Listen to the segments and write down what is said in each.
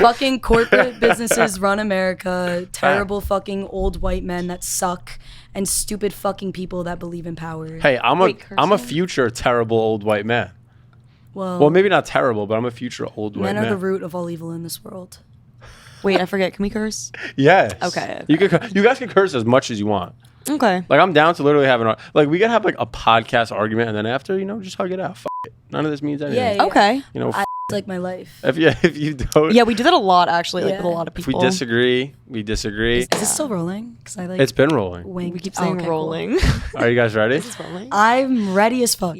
Fucking corporate businesses run America. Terrible fucking old white men that suck. And stupid fucking people that believe in power. Hey, I'm a future terrible old white man. Well, maybe not terrible, but I'm a future old white man. Men are the root of all evil in this world. Wait, I forget. Can we curse? Yes. Okay. You guys can curse as much as you want. Okay. Like, I'm down to literally have we can have like a podcast argument, and then after, just hug it out. F it. None of this means anything. Yeah. Okay. Like my life. If you don't. Yeah, we do that a lot actually, like with a lot of people. If we disagree, we disagree. Is this still rolling? Because it's been rolling. Wink. We keep saying rolling. Cool. Are you guys ready? This is rolling. I'm ready as fuck.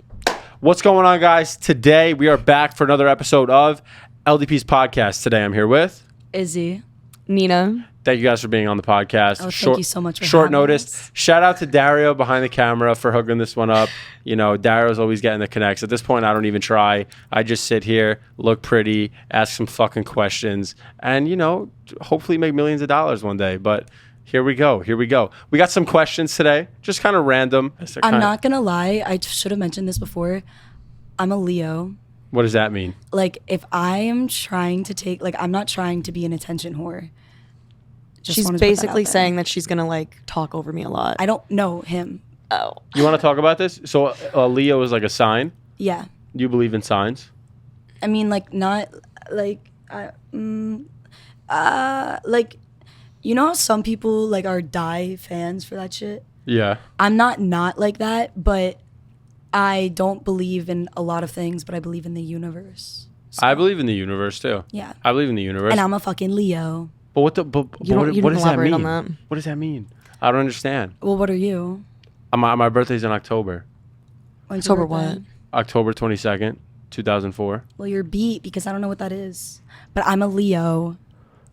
What's going on, guys? Today we are back for another episode of LDP's podcast. Today I'm here with Izzy. Nina. Thank you guys for being on the podcast. Thank you so much for short having notice. us. Shout out to Dario behind the camera for hooking this one up. Dario's always getting the connects. At this point, I don't even try. I just sit here, look pretty, ask some fucking questions, and hopefully make millions of dollars one day. But here we go. We got some questions today, just kind of random. I'm not gonna lie. I should have mentioned this before. I'm a Leo. What does that mean? Like, if I am trying to take, I'm not trying to be an attention whore. She's basically saying that she's gonna talk over me a lot. I don't know him. Oh. You want to talk about this? So Leo is like a sign? Yeah. Do you believe in signs? I mean, not how some people are die fans for that shit? Yeah. I'm not like that, but I don't believe in a lot of things, but I believe in the universe. So, I believe in the universe too. Yeah. I believe in the universe. And I'm a fucking Leo. But what does that mean? On that. What does that mean? I don't understand. Well, what are you? My birthday's in October. When's your October birthday? what? October 22nd, 2004. Well, you're beat because I don't know what that is. But I'm a Leo.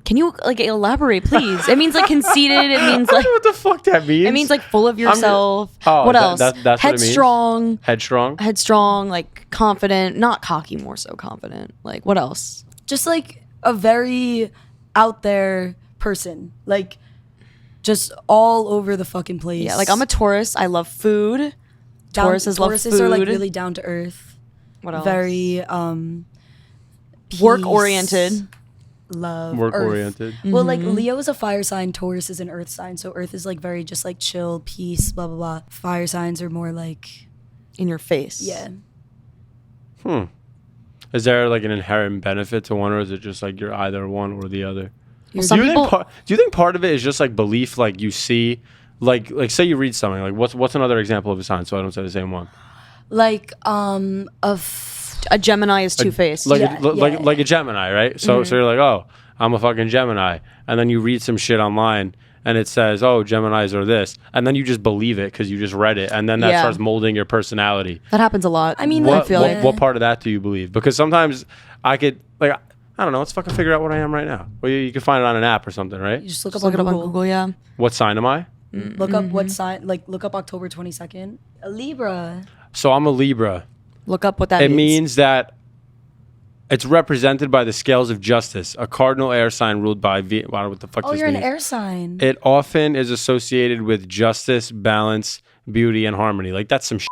Can you elaborate, please? It means conceited. It means I don't know what the fuck that means. It means full of yourself. What else? That's headstrong. What it means? Headstrong. Headstrong, confident, not cocky, more so confident. What else? Just a very out there person. Just all over the fucking place. Yeah, I'm a Taurus. I love food. Tauruses love food. Tauruses are really down to earth. What else? Very work oriented. Love. Work earth. oriented. Well, Leo is a fire sign, Taurus is an earth sign. So earth is very just chill, peace, blah blah blah. Fire signs are more in your face. Yeah. Is there an inherent benefit to one, or is it just you're either one or the other? Well, do you think part of it is just belief, you see, say you read something, what's another example of a sign, so I don't say the same one? A Gemini is two-faced. Like a Gemini, right? So so you're oh, I'm a fucking Gemini, and then you read some shit online and it says, oh, Geminis are this, and then you just believe it because you just read it, and then that starts molding your personality. That happens a lot. I mean, what part of that do you believe? Because sometimes I could I don't know. Let's fucking figure out what I am right now. Well, you can find it on an app or something, right? You just look it up on Google, yeah. What sign am I? Look up what sign, look up October 22nd. A Libra. So I'm a Libra. Look up what that means. It means that it's represented by the scales of justice, a cardinal air sign ruled by wow, what the fuck Oh, this you're means. an air sign. It often is associated with justice, balance, beauty, and harmony. That's some shit.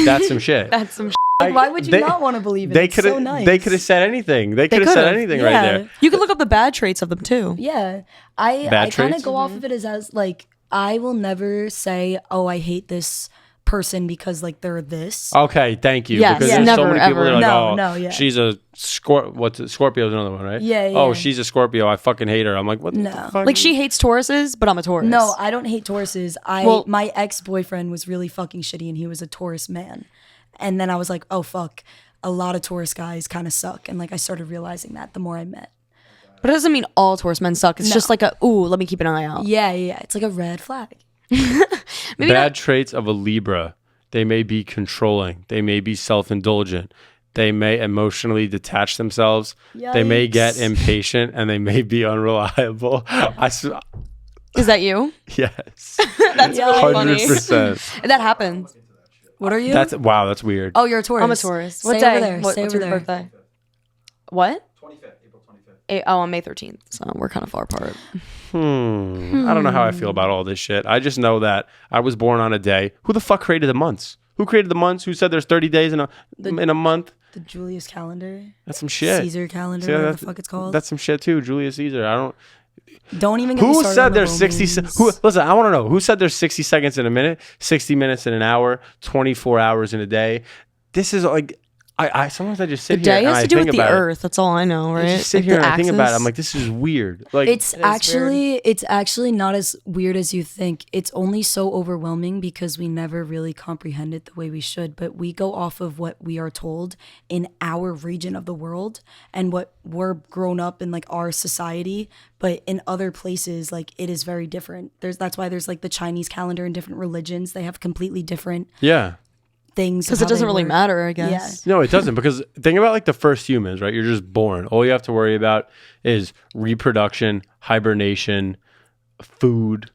That's some shit. That's some shit. Why would you not want to believe it? It's so nice. They could have said anything. They could have said anything right there. You could look up the bad traits of them too. Yeah. I kind of go off of it as I will never say, oh, I hate this person because they're this. Okay, thank you. Yes, because there's never, so many people ever. that are No, yeah. she's a Scorpio's another one, right? Yeah. Oh, she's a Scorpio. I fucking hate her. I'm what the fuck? She hates Tauruses, but I'm a Taurus. No, I don't hate Tauruses. My ex-boyfriend was really fucking shitty and he was a Taurus man. And then I was oh fuck, a lot of Taurus guys kind of suck. And I started realizing that the more I met. But it doesn't mean all Taurus men suck. It's just ooh, let me keep an eye out. Yeah. It's a red flag. Bad traits of a Libra. They may be controlling. They may be self-indulgent. They may emotionally detach themselves. Yikes. They may get impatient, and they may be unreliable. Is that you? Yes. That's really funny. 100%. That happens. What are you? That's weird. Oh, you're a Taurus. I'm a Taurus. What Stay day? over there. What's over your there. birthday? What? 25th, April 25th. I'm May 13th, so we're kind of far apart. I don't know how I feel about all this shit. I just know that I was born on a day. Who the fuck created the months? Who created the months? Who said there's 30 days in a month? The Julius calendar. That's some shit. Caesar calendar, whatever the fuck it's called. That's some shit too. Julius Caesar. Don't even get me started Who said on the there's 60 listen, I want to know who said there's 60 seconds in a minute, 60 minutes in an hour, 24 hours in a day. This is like I sometimes I just sit the here day and has I to do think with the about earth. That's all I know, right? I just sit Like here the and I think about it. axis. I'm like, this is weird. Like it's actually not as weird as you think. It's only so overwhelming because we never really comprehend it the way we should. But we go off of what we are told in our region of the world and what we're grown up in, like our society. But in other places, like it is very different. That's why there's like the Chinese calendar in different religions. They have completely different things because it doesn't really matter, I guess. Yeah. No, it doesn't, because think about like the first humans, right? You're just born. All you have to worry about is reproduction, hibernation, food,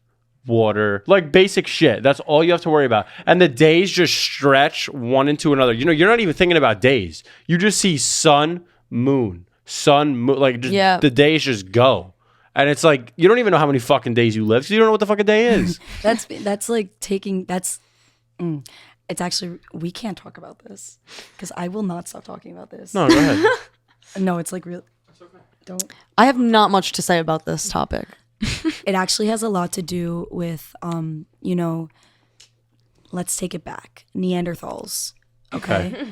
water, like basic shit. That's all you have to worry about. And the days just stretch one into another. You know, you're not even thinking about days. You just see sun, moon, like just the days just go. And it's like, you don't even know how many fucking days you live, because you don't know what the fucking day is. That's like taking, it's actually, we can't talk about this because I will not stop talking about this. No, go ahead. No, it's like real. Don't. I have not much to say about this topic. It actually has a lot to do with, you know, let's take it back. Neanderthals. Okay.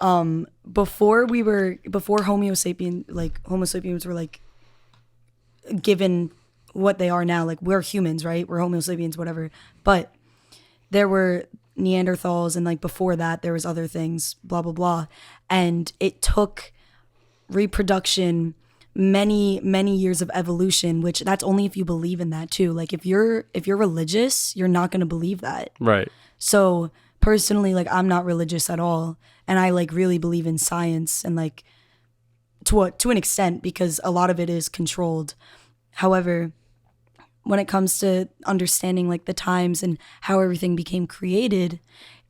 Before Homo sapiens were like given what they are now, like we're humans, right? We're Homo sapiens, whatever. But there were Neanderthals, and like before that there was other things, blah blah blah, and it took reproduction many years of evolution, which that's only if you believe in that too. Like if you're religious, you're not going to believe that, Right. So personally, like I'm not religious at all, and I like really believe in science, and like to an extent, because a lot of it is controlled. However, when it comes to understanding like the times and how everything became created,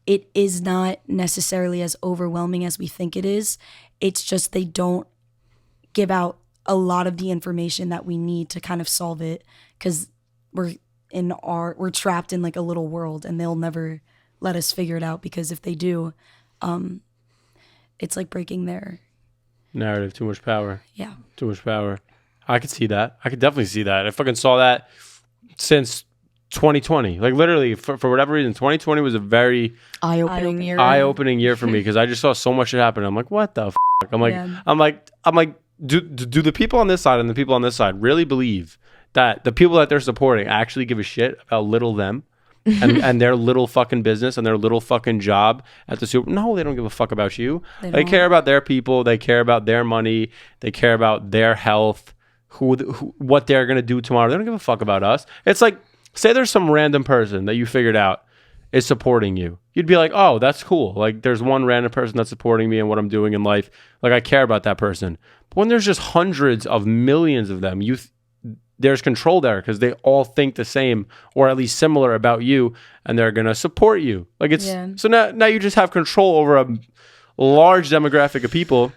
it is not necessarily as overwhelming as we think it is. It's just they don't give out a lot of the information that we need to kind of solve it, because we're trapped in like a little world, and they'll never let us figure it out, because if they do, it's like breaking their narrative. Too much power. Yeah. Too much power. I could see that. I could definitely see that. I fucking saw that since 2020. Like literally, for whatever reason, 2020 was a very eye-opening year for me, because I just saw so much shit happen. I'm like, what the fuck? I'm like, do the people on this side and the people on this side really believe that the people that they're supporting actually give a shit about little them and their little fucking business and their little fucking job at the super? No, they don't give a fuck about you. They care about their people. They care about their money. They care about their health, what they're going to do tomorrow. They don't give a fuck about us. It's like, say there's some random person that you figured out is supporting you. You'd be like, oh, that's cool. Like there's one random person that's supporting me and what I'm doing in life. Like I care about that person. But when there's just hundreds of millions of them, there's control there, because they all think the same or at least similar about you, and they're going to support you. Like it's so now you just have control over a large demographic of people.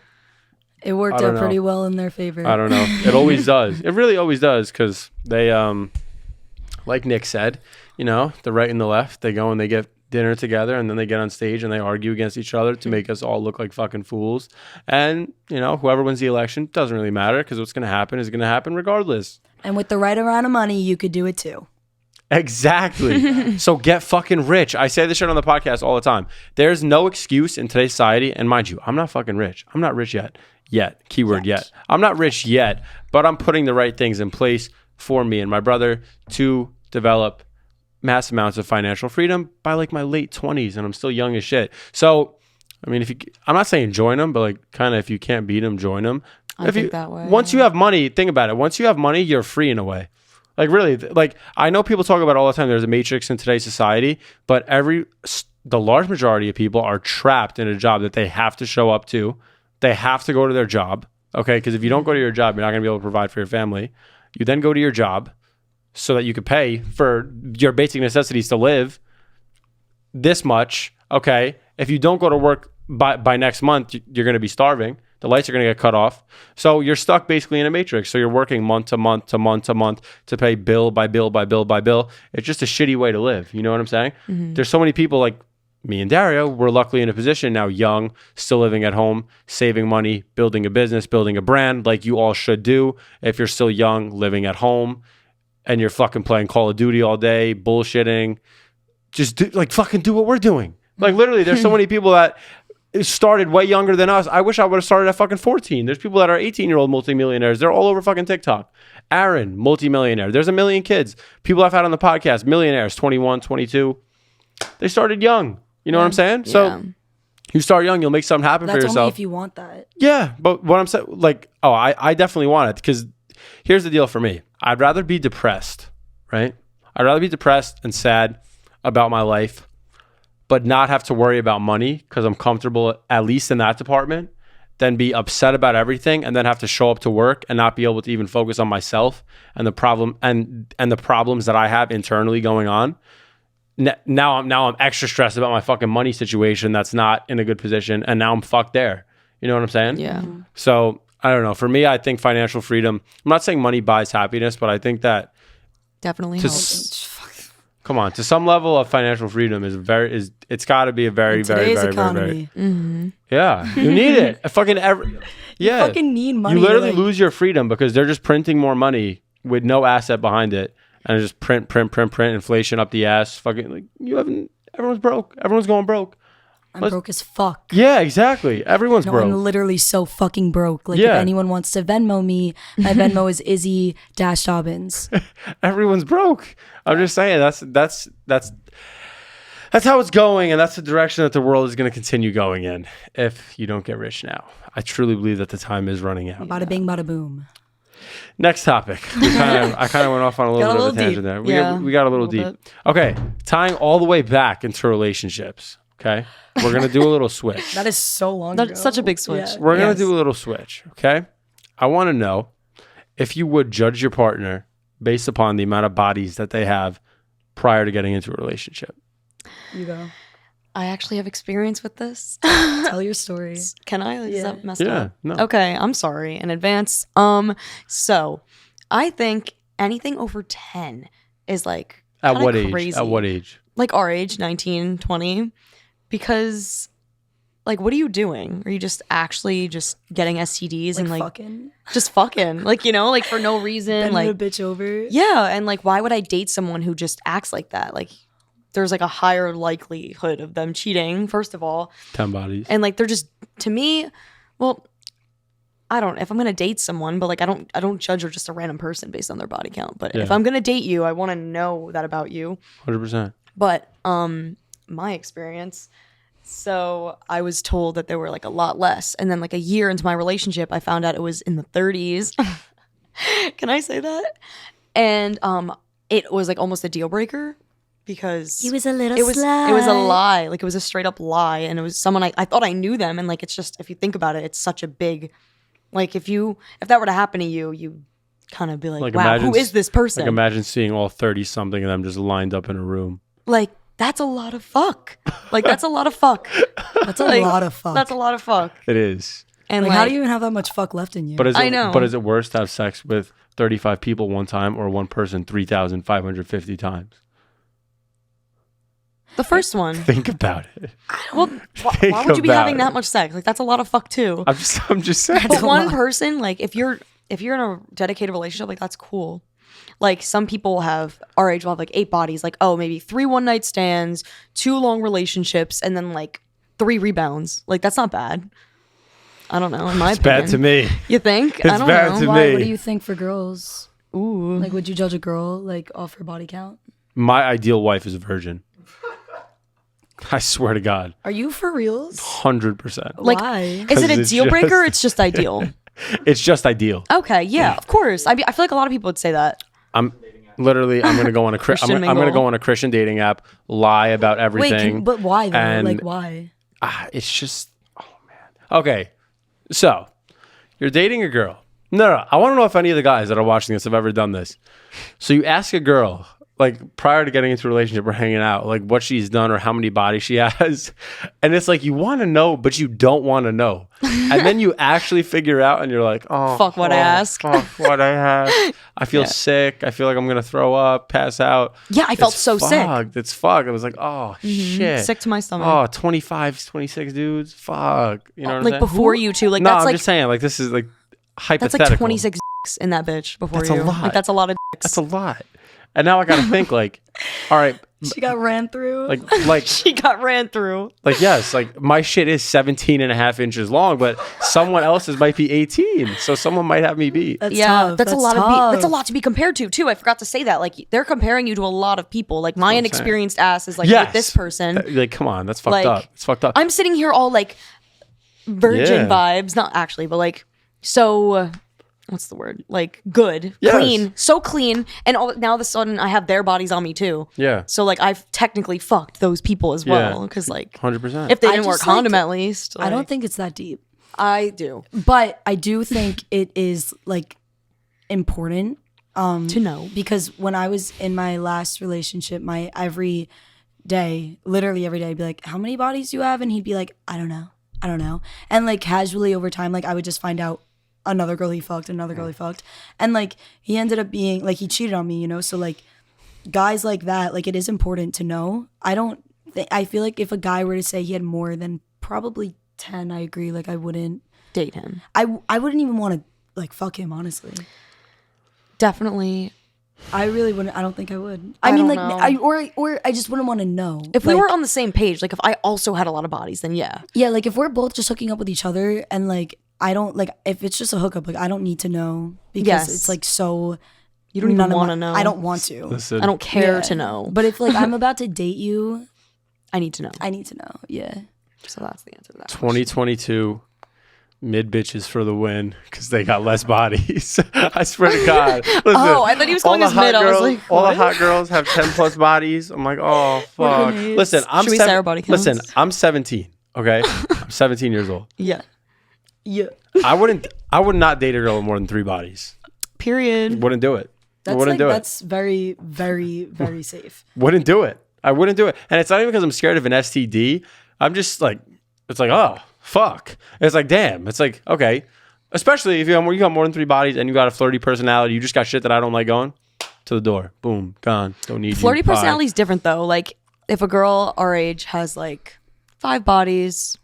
It worked out pretty well in their favor. I don't know. It always does. It really always does, because they like Nick said, you know, the right and the left, they go and they get dinner together, and then they get on stage and they argue against each other to make us all look like fucking fools. And, you know, whoever wins the election doesn't really matter, because what's going to happen is going to happen regardless. And with the right amount of money, you could do it too. Exactly. So get fucking rich. I say this shit on the podcast all the time. There's no excuse in today's society. And mind you, I'm not fucking rich. I'm not rich yet. Keyword yet. I'm not rich yet, but I'm putting the right things in place for me and my brother to develop mass amounts of financial freedom by like my late 20s, and I'm still young as shit. So, I mean, I'm not saying join them, but like kind of if you can't beat them, join them. I think that way. Once you have money, think about it. Once you have money, you're free in a way. Like really, like I know people talk about all the time, there's a matrix in today's society, but the large majority of people are trapped in a job that they have to show up to. They have to go to their job, okay? Because if you don't go to your job, you're not going to be able to provide for your family. You then go to your job so that you could pay for your basic necessities to live this much, okay? If you don't go to work by next month, you're going to be starving. The lights are going to get cut off. So you're stuck basically in a matrix. So you're working month to month to month to month to pay bill by bill by bill by bill. It's just a shitty way to live. You know what I'm saying? Mm-hmm. There's so many people like me and Dario were luckily in a position now, young, still living at home, saving money, building a business, building a brand, like you all should do if you're still young, living at home, and you're fucking playing Call of Duty all day, bullshitting. Just fucking do what we're doing. Like literally, there's so many people that started way younger than us. I wish I would have started at fucking 14. There's people that are 18-year-old multimillionaires. They're all over fucking TikTok. Aaron, multimillionaire. There's a million kids. People I've had on the podcast, millionaires, 21, 22. They started young. You know what I'm saying? So you start young, you'll make something happen for yourself. That's only if you want that. Yeah, but what I'm saying, I definitely want it, because here's the deal for me. I'd rather be depressed, right? I'd rather be depressed and sad about my life, but not have to worry about money because I'm comfortable at least in that department, than be upset about everything and then have to show up to work and not be able to even focus on myself and the problem and the problems that I have internally going on. Now I'm extra stressed about my fucking money situation that's not in a good position, and now I'm fucked there. You know what I'm saying? Yeah. So I don't know. For me, I think financial freedom, I'm not saying money buys happiness, but I think that Definitely helps. come on, to some level of financial freedom it's got to be a very, very, very, economy. Mm-hmm. yeah, you need it. You fucking need money. You literally lose your freedom because they're just printing more money with no asset behind it, and just print, inflation up the ass. Fucking everyone's broke. Everyone's going broke. I'm broke as fuck. Yeah, exactly. Everyone's No, broke. I'm literally so fucking broke. Like, if anyone wants to Venmo me, my Venmo is Izzy-Dobbins. Everyone's broke. I'm just saying that's how it's going, and that's the direction that the world is going to continue going in if you don't get rich now. I truly believe that the time is running out. Bada bing, bada boom. Next topic. I kind of went off on a little bit of a tangent there. We got a little deep. bit. Okay, tying all the way back into relationships. Okay, we're gonna do a little switch. That is so long ago. That's such a big switch. Yeah. We're gonna do a little switch. Okay, I want to know if you would judge your partner based upon the amount of bodies that they have prior to getting into a relationship. You go. I actually have experience with this. Tell your story. Can I? Is that messed Yeah, up? no. Okay, I'm sorry in advance. So I think anything over 10 is like At kinda what age? crazy. At what age? Like our age, 19, 20. Because like, what are you doing? Are you just actually just getting STDs and like fucking. just fucking? Like, you know, like for no reason. Bending Like a bitch over. yeah, and like why would I date someone who just acts like that? Like there's like a higher likelihood of them cheating, first of all. 10 bodies. And like they're just, to me, well, I don't, if I'm gonna date someone, but like I don't judge or just a random person based on their body count. But if I'm gonna date you, I want to know that about you. 100%. But my experience, so I was told that there were like a lot less, and then like a year into my relationship, I found out it was in the 30s. Can I say that? And it was like almost a deal breaker because He was a little it was a lie. Like it was a straight up lie, and it was someone I thought I knew them, and like it's just, if you think about it, it's such a big, like if that were to happen to you, you kind of be like wow, who is this person? Like imagine seeing all 30 something of them just lined up in a room. Like that's a lot of fuck. Like that's a lot of fuck. That's a lot of fuck. That's a lot of fuck. It is. And like, how do you even have that much fuck left in you? But is it, I know. But is it worse to have sex with 35 people one time or one person 3,550 times? The first one. Think about it. Well, why would you be having that much sex? Like that's a lot of fuck too. I'm just saying. But one person, like if you're in a dedicated relationship, like that's cool. Like some people have our age will have like 8 bodies, like maybe 3 one-night stands, 2 long relationships, and then like 3 rebounds. Like that's not bad. I don't know. In my opinion, bad to me. You think? It's I don't bad know. to Why? me. What do you think for girls? Ooh. Like, would you judge a girl like off her body count? My ideal wife is a virgin. I swear to God. Are you for reals? 100%. Like, Why? is it a it's deal breaker? just- Or it's just ideal. It's just ideal. Okay, yeah, of course. I feel like a lot of people would say that. I'm going to go on a Christian I'm going to mingle. go on a Christian dating app, lie about everything. But why though? and- Like, why? It's just, oh man. Okay, so you're dating a girl. No. I want to know if any of the guys that are watching this have ever done this. So you ask a girl, like prior to getting into a relationship, we're hanging out, like what she's done or how many bodies she has. And it's like, you want to know, but you don't want to know. And then you actually figure out and you're like, oh, Fuck what I ask. Fuck what I have. I feel sick. I feel like I'm going to throw up, pass out. Yeah, I felt so sick. It's fucked. I was like, oh, shit. Sick to my stomach. Oh, 25, 26 dudes. Fuck. You know what I'm like saying? before you two. Like No, that's I'm like just saying, like, this is like that's hypothetical. like 26 dicks in that bitch before That's you. a lot. Like that's a lot of dicks. That's a lot. And now I got to think, like, all right, She got ran through. like, She got ran through. like, yes, like my shit is 17 and a half inches long, but someone else's might be 18. So someone might have me beat. That's Yeah, tough. that's a lot tough. that's a lot to be compared to too. I forgot to say that. Like they're comparing you to a lot of people. Like my what I'm inexperienced ass is like Yes. with this person. Like, come on, that's fucked Like, up. It's fucked up. I'm sitting here all like virgin Yeah. vibes, not actually, but like so. What's the word? Like good, Yes. clean, so clean, and now all of a sudden I have their bodies on me too. Yeah. So like I've technically fucked those people as well because like 100%. if they I didn't wear just like condom to- at least. I don't like, think it's that deep. I do But I do think it is like important to know. because when I was in my last relationship, my every day, literally every day, I'd be like, how many bodies do you have? And he'd be like, I don't know. And like casually over time, like I would just find out another girl he fucked, another girl he fucked. And like he ended up being like, he cheated on me, you know? So like guys like that, like it is important to know. I feel like if a guy were to say he had more than probably 10, I agree. Like I wouldn't Date him. I wouldn't even want to like fuck him, honestly. Definitely. I really wouldn't. I don't think I would. I I mean, don't like, know. or I just wouldn't want to know. If we Like, were on the same page, like if I also had a lot of bodies, then yeah. yeah, like if we're both just hooking up with each other and like I don't like if it's just a hookup, like I don't need to know because Yes. it's like so. You don't even none of want my- to know. I don't want to. Listen, I don't care Yeah. to know. But if like I'm about to date you, I need to know. I need to know. Yeah. So that's the answer to that. 2022 mid bitches for the win because they got less bodies. I swear to God. Listen, Oh, I thought he was calling all us the hot mid. I was girls- like, all the what? hot girls have 10 plus bodies. I'm like, oh fuck. grenades. Listen, I'm Should we say our body counts? Listen, I'm 17. Okay, I'm 17 years old. Yeah. Yeah. I would not date a girl with more than 3 bodies. Period. Wouldn't do it. That's Wouldn't like do it. that's very, very, very safe. Wouldn't do it. I wouldn't do it. And it's not even because I'm scared of an STD. I'm just like, it's like, oh, fuck. It's like, damn. It's like, okay. Especially if you got more than 3 bodies and you got a flirty personality, you just got shit that I don't like going to the door. Boom. Gone. Don't need Flirty you. Bye. personality is different though. Like if a girl our age has like 5 bodies,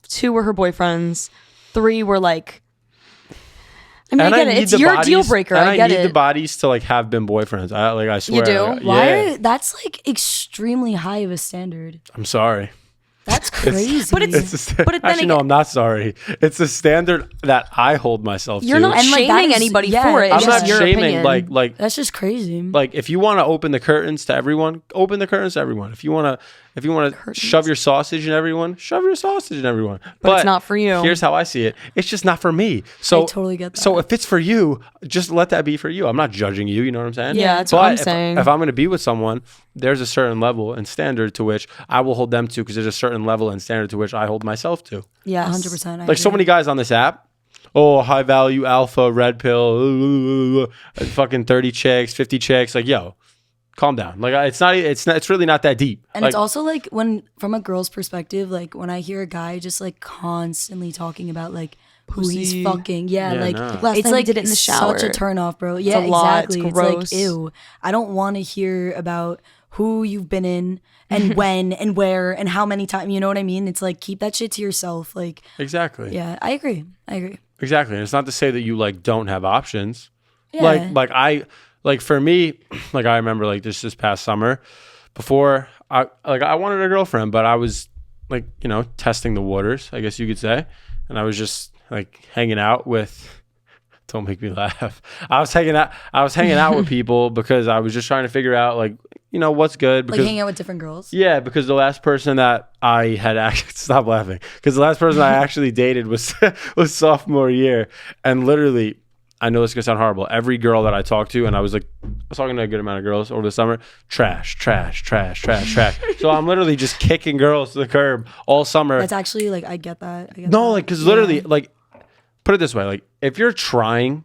2 were her boyfriends, 3 were like. I mean, And I get it. need It's the your bodies- deal breaker. And I get need it. the bodies to like have been boyfriends. I swear. do? Like, Why? yeah. That's like extremely high of a standard. I'm sorry. That's crazy. But It's But then actually, no, again- I'm not sorry. It's the standard that I hold myself You're to. not And, like, that shaming is- anybody yeah, for it. I'm It's not just your shaming. opinion. Like that's just crazy. Like if you want to open the curtains to everyone, open the curtains to everyone. If you want to shove your sausage in everyone, shove your sausage in everyone. But it's not for you. Here's how I see it. It's just not for me. So I totally get that. So if it's for you, just let that be for you. I'm not judging you, you know what I'm saying? Yeah, that's But what I'm if, saying. If I'm going to be with someone, there's a certain level and standard to which I will hold them to because there's a certain level and standard to which I hold myself to. Yes. 100%. Like so many guys on this app. Oh, high value alpha, red pill, fucking 30 chicks, 50 chicks. Like, yo, calm down. Like, it's really not that deep. And like, it's also like when, from a girl's perspective, like when I hear a guy just like constantly talking about like who he's Pussy. fucking, yeah, Yeah, like no. Last it's time he like did it in the shower. such a turn off, bro. Yeah, a lot. It's exactly. It's gross. like ew. I don't want to hear about who you've been in and when and where and how many times. You know what I mean? It's like keep that shit to yourself. Like, exactly. yeah, I agree. Exactly. And it's not to say that you like don't have options. Yeah. Like for me, like I remember like this past summer before I wanted a girlfriend, but I was like, you know, testing the waters, I guess you could say. And I was just like hanging out with don't make me laugh. I was hanging out with people because I was just trying to figure out like, you know, what's good because Like hanging out with different girls. yeah, because the last person that I had actually stop laughing because the last person I actually dated was sophomore year, and literally, I know this is gonna sound horrible. Every girl that I talked to, and I was talking to a good amount of girls over the summer, trash. So I'm literally just kicking girls to the curb all summer. That's actually like I get that. No, like because literally, like put it this way, like if you're trying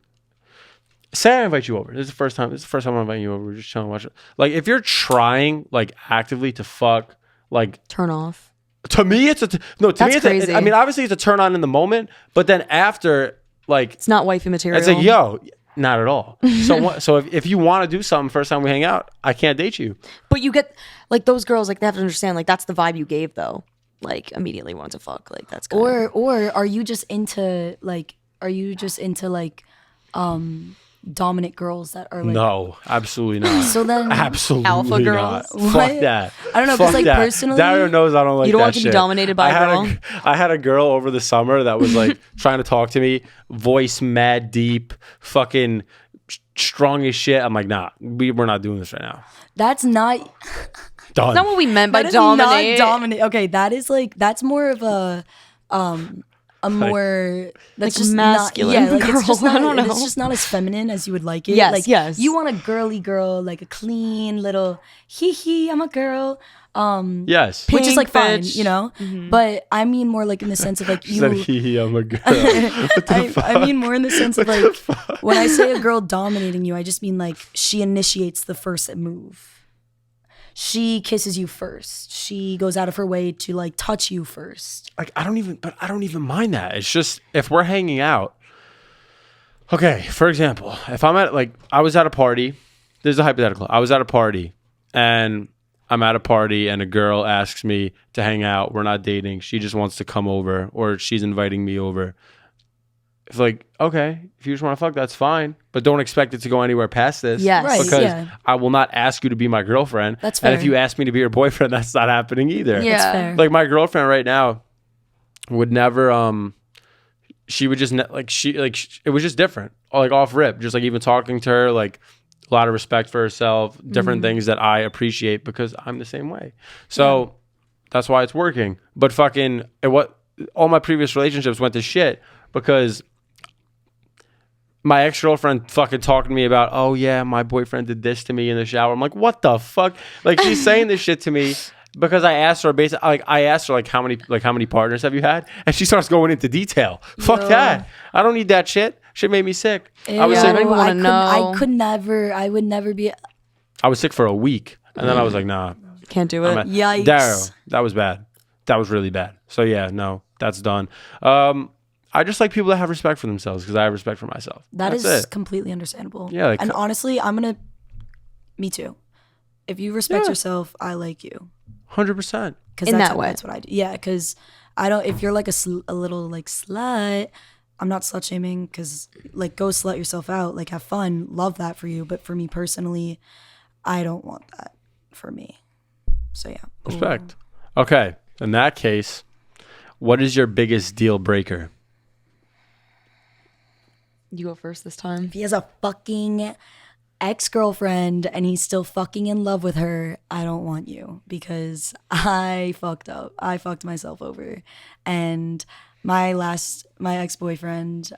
say I invite you over. This is the first time. This is the first time I'm inviting you over. We're just chilling, watching. Like, if you're trying like actively to fuck, like Turn off. to me, it's no. To That's me, it's crazy. I mean, obviously, it's a turn on in the moment, but then after, like, It's not wifey material. it's like, yo, not at all. So if you want to do something first time we hang out, I can't date you. But you get like those girls, like they have to understand, like that's the vibe you gave though. Like immediately want to fuck. Like that's kinda... Or are you just into like dominant girls that are like No, absolutely not. So then Absolutely Alpha girls? not. Fuck What? that. I don't know, Fuck 'cause, like, that. personally- Dario knows I don't like You don't that want to be shit. dominated by a girl? I had a girl over the summer that was like trying to talk to me, voice mad deep, fucking strong as shit. I'm like, nah, we're not doing this right now. that's not Done. That's not what we meant by that is dominate. not dominate. Okay, that is like that's more of a more that's Like just masculine not, yeah, like it's just girl. I not, don't know. it's just not as feminine as you would like it. Yes, like, yes. You want a girly girl, like a clean little hee, I'm a girl. Yes. Which is like Pink fine, bitch. you know. But I mean more like in the sense of like She said, you. I'm a girl. What the fuck? I mean more in the sense of like when I say a girl dominating you, I just mean like she initiates the first move. She kisses you first. She goes out of her way to like touch you first. Like, I don't even mind that. It's just, if we're hanging out, okay, for example, if I'm at, like, I was at a party, this is a hypothetical. I was at a party and I'm at a party and a girl asks me to hang out. We're not dating. She just wants to come over, or she's inviting me over. It's like, okay, if you just want to fuck, that's fine. But don't expect it to go anywhere past this. Yes. Right, Because yeah. I will not ask you to be my girlfriend. That's And if fair. you ask me to be your boyfriend, that's not happening either. Yeah. That's fair. Like, my girlfriend right now would never, she would just, it was just different. Like, off rip. Just like even talking to her, like, a lot of respect for herself, different things that I appreciate because I'm the same way. So that's why it's working. But fucking, all my previous relationships went to shit because my ex-girlfriend fucking talking to me about, oh yeah, my boyfriend did this to me in the shower. I'm like, what the fuck? Like, she's saying this shit to me because I asked her like how many partners have you had? And she starts going into detail. Fuck that. I don't need that shit. Shit made me sick. I was Yeah, sick. I don't even wanna know. I would never be. I was sick for a week. And then I was like, nah. Can't do it. Yikes. Daryl, that was bad. That was really bad. So yeah, no, that's done. I just like people that have respect for themselves because I have respect for myself. That's That's it. completely understandable. Yeah, like- and honestly, me too. If you respect yourself, I like you. 100%. Because In that way. That's what I do. Yeah, because I don't. If you're like a little like slut, I'm not slut shaming. Because like go slut yourself out. Like have fun, love that for you. But for me personally, I don't want that for me. So yeah, Respect. Okay. In that case, what is your biggest deal breaker? You go first this time. If he has a fucking ex-girlfriend and he's still fucking in love with her, I don't want you because I fucked up. I fucked myself over. And my ex-boyfriend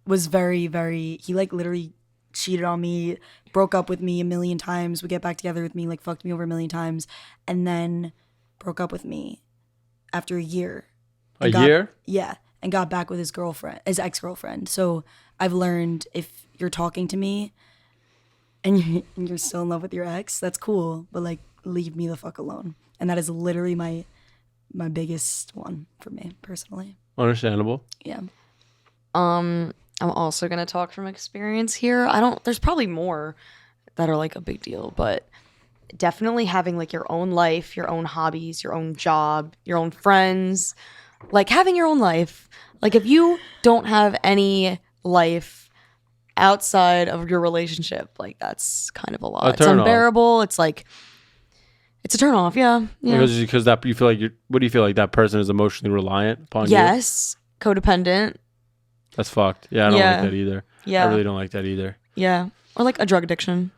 was very, very, he like literally cheated on me, broke up with me a million times, would get back together with me, like fucked me over a million times, and then broke up with me after a year. A year? Yeah, and got back with his ex-girlfriend. So I've learned if you're talking to me and you're still in love with your ex, that's cool, but like leave me the fuck alone. And that is literally my biggest one for me personally. Understandable. Yeah. I'm also gonna talk from experience here. There's probably more that are like a big deal, but definitely having like your own life, your own hobbies, your own job, your own friends, like having your own life. Like if you don't have any life outside of your relationship, like that's kind of a lot. It's turn off. unbearable. It's like it's a turn off. Yeah. Because that you feel like what do you feel like that person is emotionally reliant upon you? Yes. Codependent. That's fucked. Yeah, I don't Yeah. like that either. Yeah. I really don't like that either. Yeah. Or like a drug addiction.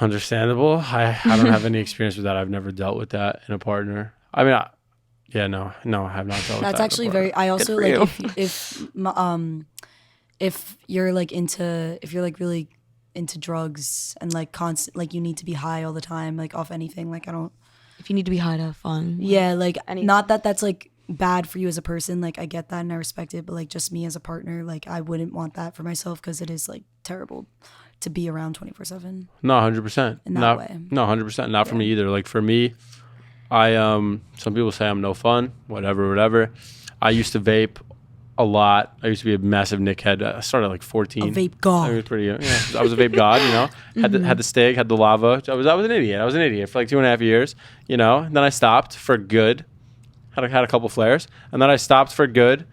Understandable. I don't have any experience with that. I've never dealt with that in a partner. I mean, no, I have not dealt with that. That's in a actually partner. very. I also Good like for if you're like really into drugs and like constant, like you need to be high all the time, like off anything. Like I don't. If you need to be high to have fun. Yeah, like Anything. not that that's like bad for you as a person. Like, I get that and I respect it, but like just me as a partner, like I wouldn't want that for myself because it is like terrible to be around 24/7 No, 100%. in that way. No, 100%. Not for me either. Like for me, I some people say I'm no fun, whatever. I used to vape a lot. I used to be a massive Nick head. I started at like 14. A vape god. I was pretty young. Yeah, I was a vape god, you know. Had the stig, had the lava. I was an idiot. I was an idiot for like 2.5 years, you know. And then I stopped for good. Had a couple flares, and then I stopped for good,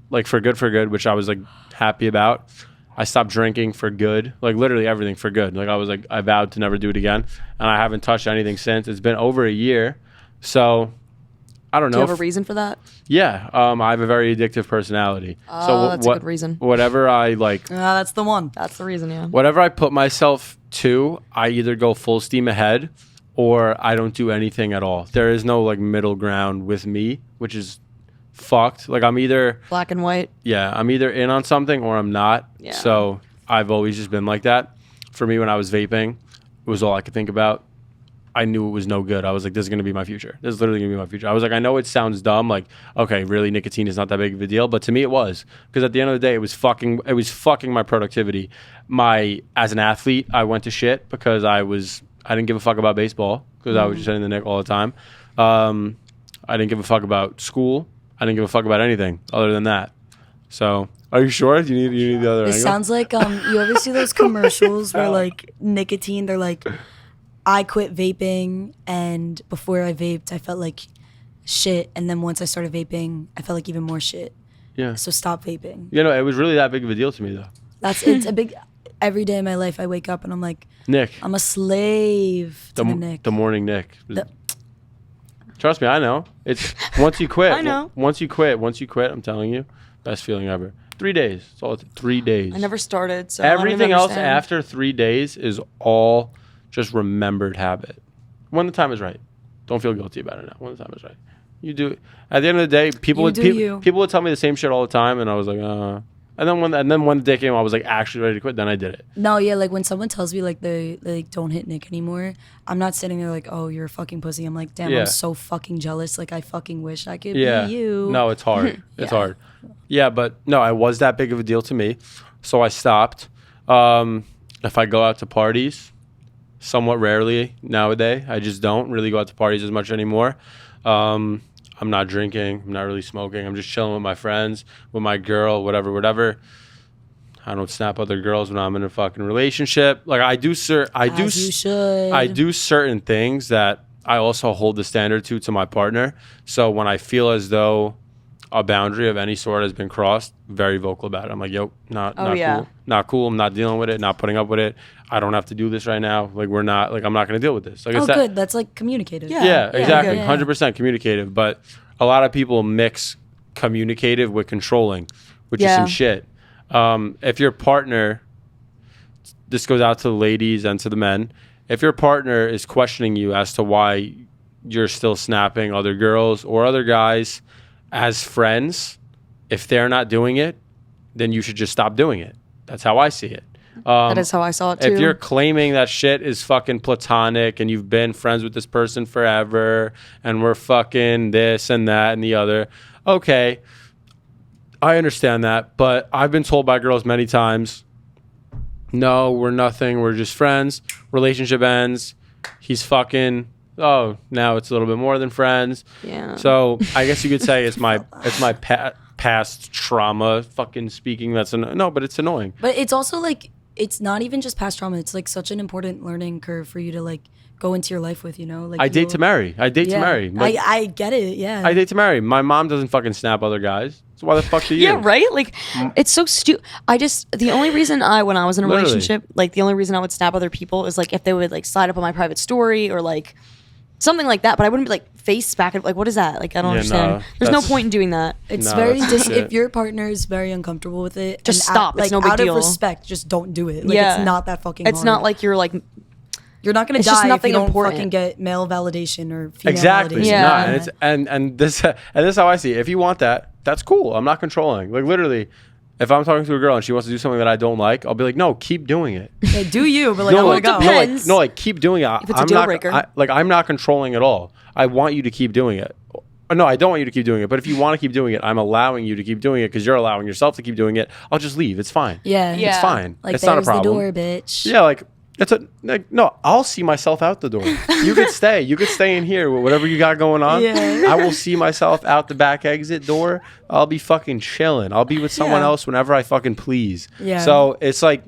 like for good, which I was like happy about. I stopped drinking for good, like literally everything for good. Like I vowed to never do it again, and I haven't touched anything since. It's been over a year, so I don't know. Do you have a reason for that? Yeah, I have a very addictive personality. Oh, that's a good reason. Whatever I like, That's the one. That's the reason, yeah. whatever I put myself to, I either go full steam ahead or I don't do anything at all. There is no like middle ground with me, which is fucked. Like I'm either Black and white. I'm either in on something or I'm not. Yeah. So I've always just been like that. For me, when I was vaping, it was all I could think about. I knew it was no good. I was like, this is going to be my future. This is literally going to be my future. I was like, I know it sounds dumb. Like, okay, really, nicotine is not that big of a deal. But to me, it was. Because at the end of the day, it was fucking my productivity. As an athlete, I went to shit because I didn't give a fuck about baseball because I was just hitting the Nick all the time. I didn't give a fuck about school. I didn't give a fuck about anything other than that. So, are you sure? Do you need the other It angle? sounds like you ever see those commercials where like nicotine, they're like, I quit vaping, and before I vaped, I felt like shit, and then once I started vaping, I felt like even more shit. Yeah. So stop vaping. You know, it was really that big of a deal to me, though. It's a big. Every day of my life, I wake up and I'm like, Nick. I'm a slave to the Nick. The morning Nick. Trust me, I know. It's once you quit. I know. Once you quit, I'm telling you, best feeling ever. 3 days. It's all 3 days. I never started, so I don't even Everything else understand. after 3 days is all just remembered habit. When the time is right. Don't feel guilty about it now. When the time is right. You do it. At the end of the day, people would tell me the same shit all the time, and I was like, And then when the day came, I was like actually ready to quit. Then I did it. No, yeah, like when someone tells me like they like don't hit Nick anymore, I'm not sitting there like, oh, you're a fucking pussy. I'm like, damn, Yeah. I'm so fucking jealous. Like I fucking wish I could Yeah. be you. No, it's hard. It's Yeah. hard. Yeah, but no, it was that big of a deal to me, so I stopped. If I go out to parties, somewhat rarely nowadays, I just don't really go out to parties as much anymore. I'm not drinking. I'm not really smoking. I'm just chilling with my friends, with my girl, whatever. I don't snap other girls when I'm in a fucking relationship. Like I do As you should. I do certain things that I also hold the standard to my partner. So when I feel as though a boundary of any sort has been crossed, very vocal about it. I'm like, yo, not cool. Not cool. I'm not dealing with it, not putting up with it. I don't have to do this right now. Like I'm not going to deal with this. Like, good. That's like communicative. Yeah, exactly. good. 100% communicative. But a lot of people mix communicative with controlling, which is some shit. If your partner, this goes out to the ladies and to the men, if your partner is questioning you as to why you're still snapping other girls or other guys as friends, if they're not doing it, then you should just stop doing it. That's how I see it. That is how I saw it too. If you're claiming that shit is fucking platonic and you've been friends with this person forever and we're fucking this and that and the other, okay, I understand that. But I've been told by girls many times, no, we're nothing. We're just friends. Relationship ends. He's fucking. Oh, now it's a little bit more than friends. Yeah. So I guess you could say it's my past trauma fucking speaking. No, but it's annoying. But it's also like it's not even just past trauma. It's like such an important learning curve for you to like go into your life with, you know? Like I date to marry. I get it, yeah. I date to marry. My mom doesn't fucking snap other guys. So why the fuck do you? Yeah, right? Like, it's so stupid. The only reason when I was in a Literally. relationship, like, the only reason I would snap other people is, like, if they would, like, slide up on my private story or, like, something like that. But I wouldn't be, like, face back. Like, what is that? Like, I don't understand. No, There's no point in doing that. It's No, very that's shit. if your partner is very uncomfortable with it, Just and stop. It's no big out deal. of respect, just don't do it. Like, Yeah. it's not that fucking It's hard. not like you're, like, You're not gonna It's die just if nothing you don't important. fucking get male validation or female Exactly. validation. Yeah. No, and it's and this is how I see it. If you want that, that's cool. I'm not controlling. Like literally, if I'm talking to a girl and she wants to do something that I don't like, I'll be like, no, keep doing it. Yeah, do you? But like, No, I like, want to go. depends. no, like keep doing it. If it's a I'm deal not, breaker. I'm not controlling at all. I want you to keep doing it. no, I don't want you to keep doing it. But if you want to keep doing it, I'm allowing you to keep doing it because you're allowing yourself to keep doing it. I'll just leave. It's fine. Yeah. Yeah. It's fine. Like, it's not a there's problem. the door, bitch. Yeah, no, I'll see myself out the door. You could stay. You could stay in here with whatever you got going on. Yeah. I will see myself out the back exit door. I'll be fucking chilling. I'll be with someone Yeah. else whenever I fucking please. Yeah. So it's like,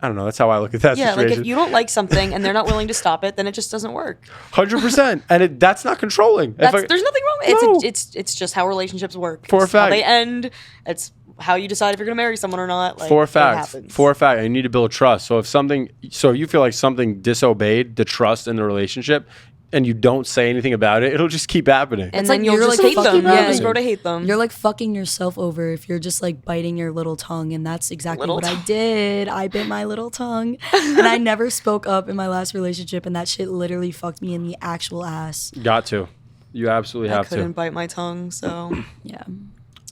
I don't know. That's how I look at that Yeah, like situation. if you don't like something and they're not willing to stop it, then it just doesn't work. 100%. And that's not controlling. There's nothing wrong. No. It's just how relationships work. For a It's how fact. they end. It's how you decide if you're gonna marry someone or not. Like, For a it fact, happens. you need to build trust. So if you feel like something disobeyed the trust in the relationship, and you don't say anything about it, it'll just keep happening. and It's then like you'll you're just like hate them. fucking- You'll yeah. just grow to hate them. You're like fucking yourself over if you're just like biting your little tongue, and that's exactly Little what I tongue. did. I bit my little tongue, and I never spoke up in my last relationship, and that shit literally fucked me in the actual ass. Got to. You absolutely I have couldn't to. bite my tongue, so Yeah.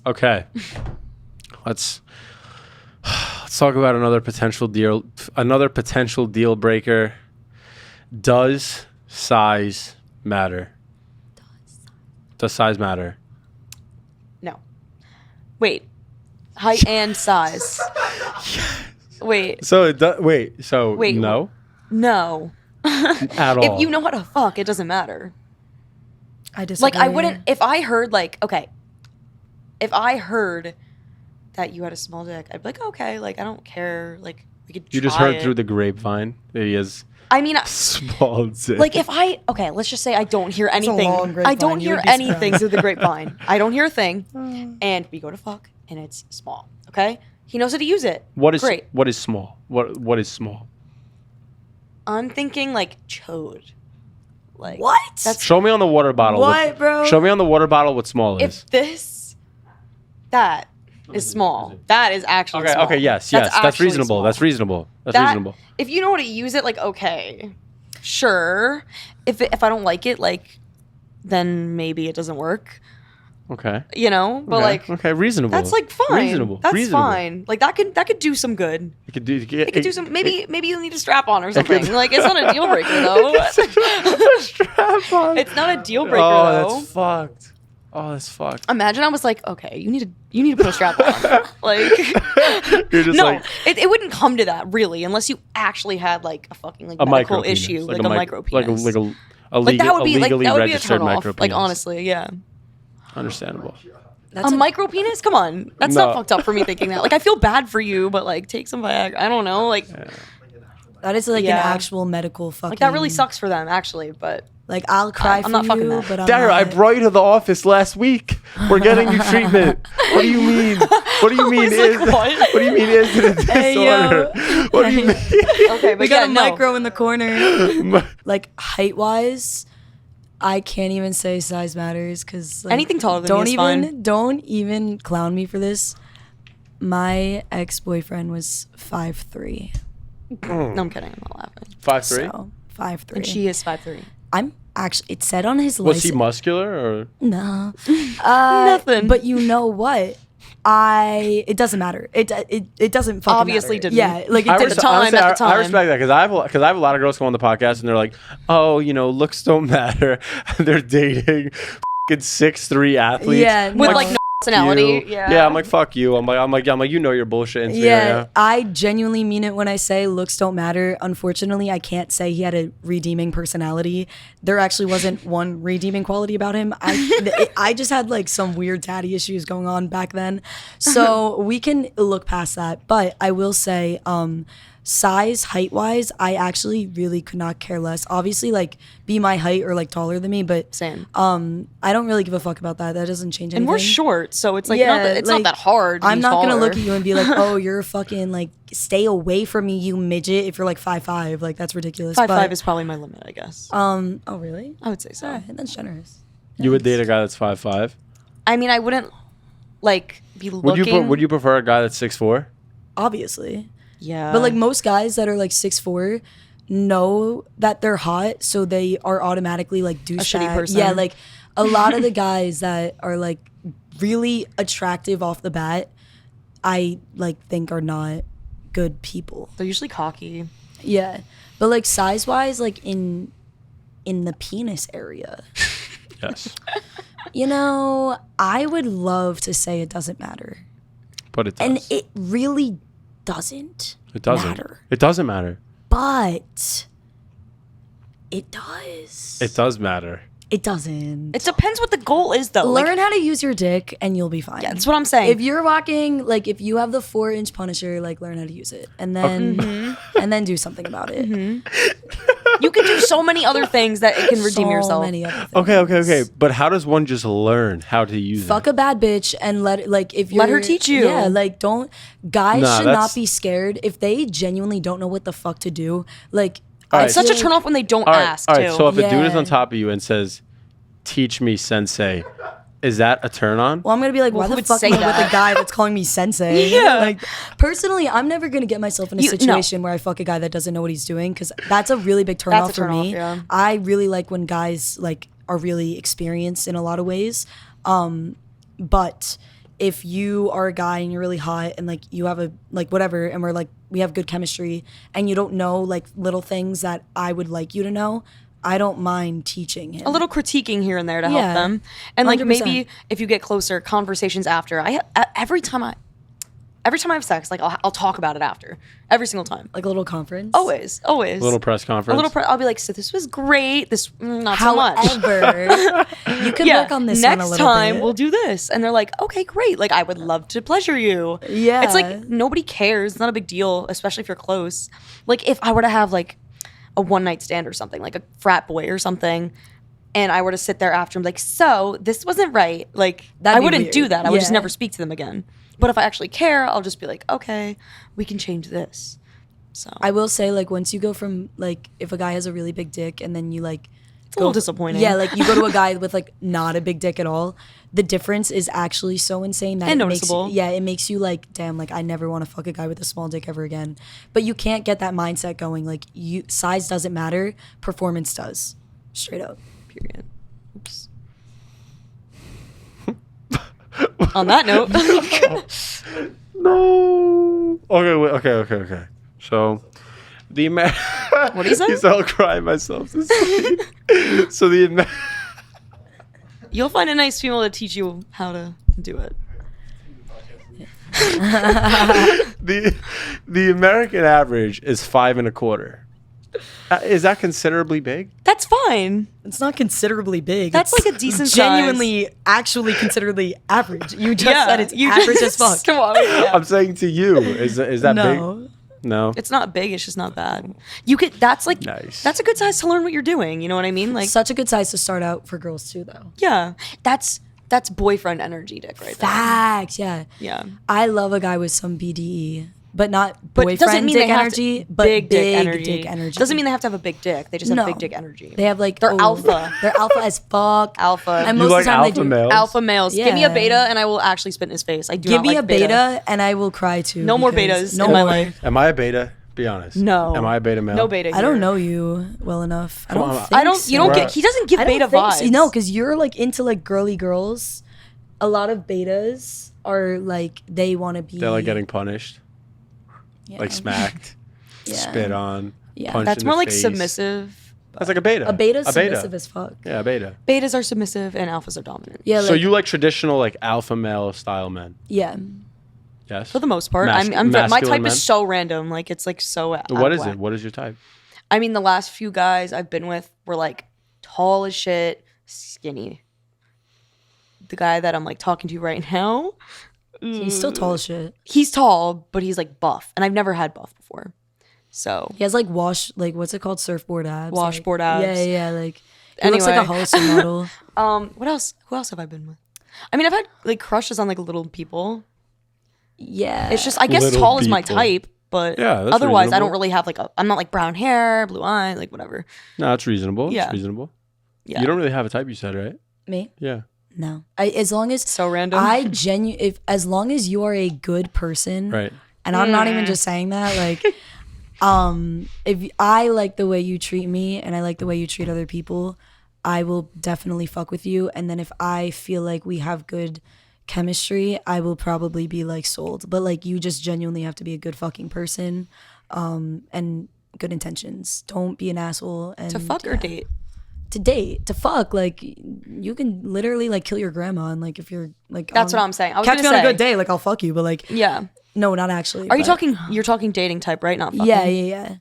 Okay. Let's talk about another potential deal breaker. Does size matter? Does size matter? no. Wait, height and size. Wait, So it does. Wait. So Wait, no, no. at all. If you know how to fuck, it doesn't matter. I disagree. Like I wouldn't if I heard if I heard that you had a small dick, I'd be like, okay, like I don't care. Like we could You just try heard it. through the grapevine that he has I mean, small dick. like if let's just say I don't hear a anything. long I grapevine, don't you hear would be anything surprised. through the grapevine. I don't hear a thing. And we go to fuck and it's small. Okay? He knows how to use it. what is great? what is small? What is small? I'm thinking like chode. Like What? That's Show me on the water bottle. What, bro? Show me on the water bottle what small is. if that is small. That is actually Okay. small. Okay. Yes. That's actually reasonable. small. That's reasonable. That's That- reasonable. If you know how to use it, like okay, sure. If I don't like it, like then maybe it doesn't work. Okay. You know, but Okay. like okay, reasonable. that's like fine. Reasonable. That's reasonable. fine. Like that could do some good. You could do. It could do some. Maybe you need a strap on or something. Like it's not a deal breaker though. Strap on. It's not a deal breaker Oh, though. that's fucked. Oh, that's fucked. Imagine I was like, okay, you need to put a strap on. Like You're just no, like it wouldn't come to that really unless you actually had like a fucking like a medical micro issue, penis. like a micro penis. Like a Like, that would be like legally that would be a registered turn off. micro Like penis. honestly, yeah. Understandable. That's A micro penis? Come on, that's No. not fucked up for me thinking that. Like I feel bad for you, but like take some Viagra. I don't know. Like that is like Yeah. an actual medical fucking. like that really sucks for them actually. But Like I'll cry I'm for not fucking you, that. but I'm Dara, I not. brought you to the office last week. We're getting you treatment. What do you mean? What do you mean was like, is? what? What do you mean is it a Hey, yo. disorder? What do you mean? okay, but We got yeah, a no. micro in the corner. Like height wise, I can't even say size matters because like, Anything taller than don't me is even fine. don't even clown me for this. My ex-boyfriend was 5'3". No, I'm kidding. I'm not laughing. 5'3"? So 5'3". And she is 5'3". I'm actually. It said on his Was he license. muscular or? No. Nothing. But you know what? It doesn't matter. It doesn't fucking Obviously matter. didn't. Yeah, like it At the didn't. time, honestly, at the time. I respect that because I have a lot of girls come on the podcast and they're like, oh, looks don't matter. They're dating fucking 6'3" athletes. Yeah, With no. like no personality. You. Yeah. I'm like, fuck you. I'm like, you know your bullshit. Instagram, Yeah, I genuinely mean it when I say looks don't matter. Unfortunately, I can't say he had a redeeming personality. There actually wasn't one redeeming quality about him. I just had like some weird daddy issues going on back then. So we can look past that. But I will say, size, height wise, I actually really could not care less. Obviously, like be my height or like taller than me, but Same. I don't really give a fuck about that. That doesn't change anything. And we're short, so it's like Yeah, it's like, not that hard. to I'm be not gonna taller. look at you and be like, "Oh, you're fucking like stay away from me, you midget." If you're like 5'5", like that's ridiculous. 5'5" But, is probably my limit, I guess. oh really? I would say so. Alright, that's generous. You would date a guy that's 5'5"? I mean, I wouldn't like be Would looking. you prefer a guy that's 6'4"? Obviously, Yeah. but like most guys that are like 6'4" know that they're hot, so they are automatically like douchebag. shitty person. Yeah, like a lot of the guys that are like really attractive off the bat, I like think are not good people. they're usually cocky. Yeah, but like size wise, like in the penis area, Yes. You know, I would love to say it doesn't matter. But it does. And it really doesn't It doesn't. matter. It doesn't matter. But it does. It does matter. It doesn't. It depends what the goal is, though. Learn how to use your dick and you'll be fine. Yeah, that's what I'm saying. If you're walking, like if you have the 4-inch Punisher, like learn how to use it. And then and then do something about it. You can do so many other things that it can redeem So yourself. many other things. Okay. But how does one just learn how to use Fuck it? a bad bitch and let it, like if you Let her teach you. Yeah, like don't guys Nah, should that's- not be scared if they genuinely don't know what the fuck to do. Like Alright. It's such a turn off when they don't ask, All right. too. So if a dude is Yeah. on top of you and says, "Teach me, sensei," is that a turn on? well, I'm gonna be like, Well, why who the would fuck say am I with that? a guy that's calling me sensei? Yeah. Like, personally, I'm never gonna get myself in a No. situation where I fuck a guy that doesn't know what he's doing because that's a really big turn That's off a for turn off, me. yeah. I really like when guys like are really experienced in a lot of ways. But if you are a guy and you're really hot and like you have a like whatever and we're like we have good chemistry and you don't know like little things that I would like you to know, I don't mind teaching him. A little critiquing here and there to help Yeah. them. And like 100%. maybe if you get closer, conversations after. Every time I have sex, like I'll talk about it after. Every single time. like a little conference. Always. A little press conference. I'll be like, so this was great. This not so much. However, you can work on this one a next little time bit. we'll do this. And they're like, okay, great. Like I would love to pleasure you. Yeah. It's like nobody cares. It's not a big deal, especially if you're close. Like if I were to have like a one night stand or something, like a frat boy or something, and I were to sit there after and be like, so this wasn't right. Like That'd I be wouldn't weird. do that. I would just Yeah. never speak to them again. But if I actually care, I'll just be like, okay, we can change this. So I will say, like, once you go from, like, if a guy has a really big dick and then you, like, it's a little disappointing. yeah, like, you go to a guy with, like, not a big dick at all, the difference is actually so insane that And it makes noticeable. you, yeah, it makes you, like, damn, like, I never want to fuck a guy with a small dick ever again. But you can't get that mindset going. Like, size doesn't matter, performance does. Straight up. Period. Oops. On that note, No. Okay. So, the What do you say? I'll cry myself to sleep. So you'll find a nice female to teach you how to do it. the American average is 5.25. Is that considerably big? That's fine. It's not considerably big. That's It's like a decent genuinely, actually considerably average. You just said it's you average just- as fuck. Come on. Yeah. I'm saying to you, is that No. big? No. It's not big. It's just not bad. You could. That's like. Nice. That's a good size to learn what you're doing. You know what I mean? Like. Such a good size to start out for girls too, though. Yeah. That's boyfriend energy dick right there. Facts, yeah. Yeah. I love a guy with some BDE, but not But boyfriend doesn't mean dick they have energy, to, but big dick energy. Doesn't mean they have to have a big dick. They just have No. big dick energy. they have like They're alpha. They're alpha as fuck. Alpha. And You most like of the time they alpha do. males? Alpha males. Give me a Yeah. beta and I will actually spit in his face. I do Give not me like a beta and I will cry too. No more because- betas no in my more. life. Am I a beta? Be honest. No. Am I a beta male? No beta. I don't here. know you well enough. I Come don't on, think I don't. so. You don't Bruh. get. He doesn't give I don't beta think vibes. so. No, because you're like into like girly girls. A lot of betas are like they want to be. They're like getting punished, yeah. like smacked, Yeah. spit on, Yeah. punched That's in more the like face. submissive. That's like a beta. A beta's submissive as fuck. Yeah, a beta. Betas are submissive and alphas are dominant. Yeah. So like, you like traditional like alpha male style men? Yeah. Yes. For the most part, Mas- I'm my masculine type men? is so random. Like it's like so. What is it? What is your type? I mean, the last few guys I've been with were like tall as shit, skinny. The guy that I'm like talking to right now, He's still tall as shit. he's tall, but he's like buff, and I've never had buff before. So He has like what's it called? Surfboard abs. Washboard like, abs. Yeah. Like he looks like a Anyway. Hollister model. what else? Who else have I been with? I mean, I've had like crushes on like little people. Yeah. It's just I guess Little tall is my people. type, but Yeah, that's otherwise I reasonable. don't really have like I'm not like brown hair, blue eye, like whatever. No, it's reasonable. Yeah. It's reasonable. Yeah. You don't really have a type, you said, right? me. Yeah. No. As long as So random. as long as you are a good person, Right. and I'm not even just saying that, like, if I like the way you treat me and I like the way you treat other people, I will definitely fuck with you. And then if I feel like we have good chemistry, I will probably be like sold. But like, you just genuinely have to be a good fucking person, and good intentions. Don't be an asshole. And to fuck or yeah. date. to date, to fuck. Like, you can literally like kill your grandma, and like if you're like, That's what I'm saying. I was catch gonna me on say a good day, like I'll fuck you, but like, yeah. no, not actually. Are you but- talking? You're talking dating type, right? Not fucking. Yeah.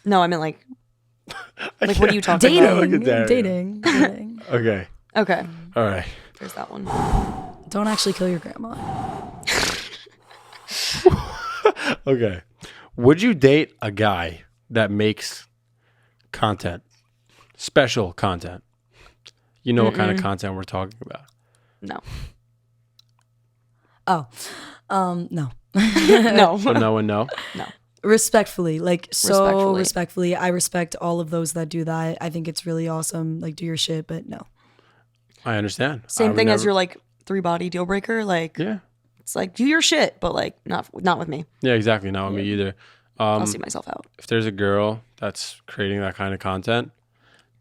No, I meant like what are you talking Dating, about? Look at Dario. dating. Okay. Okay, All right. there's that one. Don't actually kill your grandma. Okay. Would you date a guy that makes content, special content? You know what kind of content we're talking about. No, Oh, no. no, So no and no. no. Respectfully, like so Respectfully. respectfully, I respect all of those that do that. I think it's really awesome. Like, do your shit, but no. I understand. I Same would thing as never- your like 3-body deal breaker. Like Yeah. it's like do your shit, but like not with me. Yeah, exactly. Not with me either. I'll see myself out. If there's a girl that's creating that kind of content,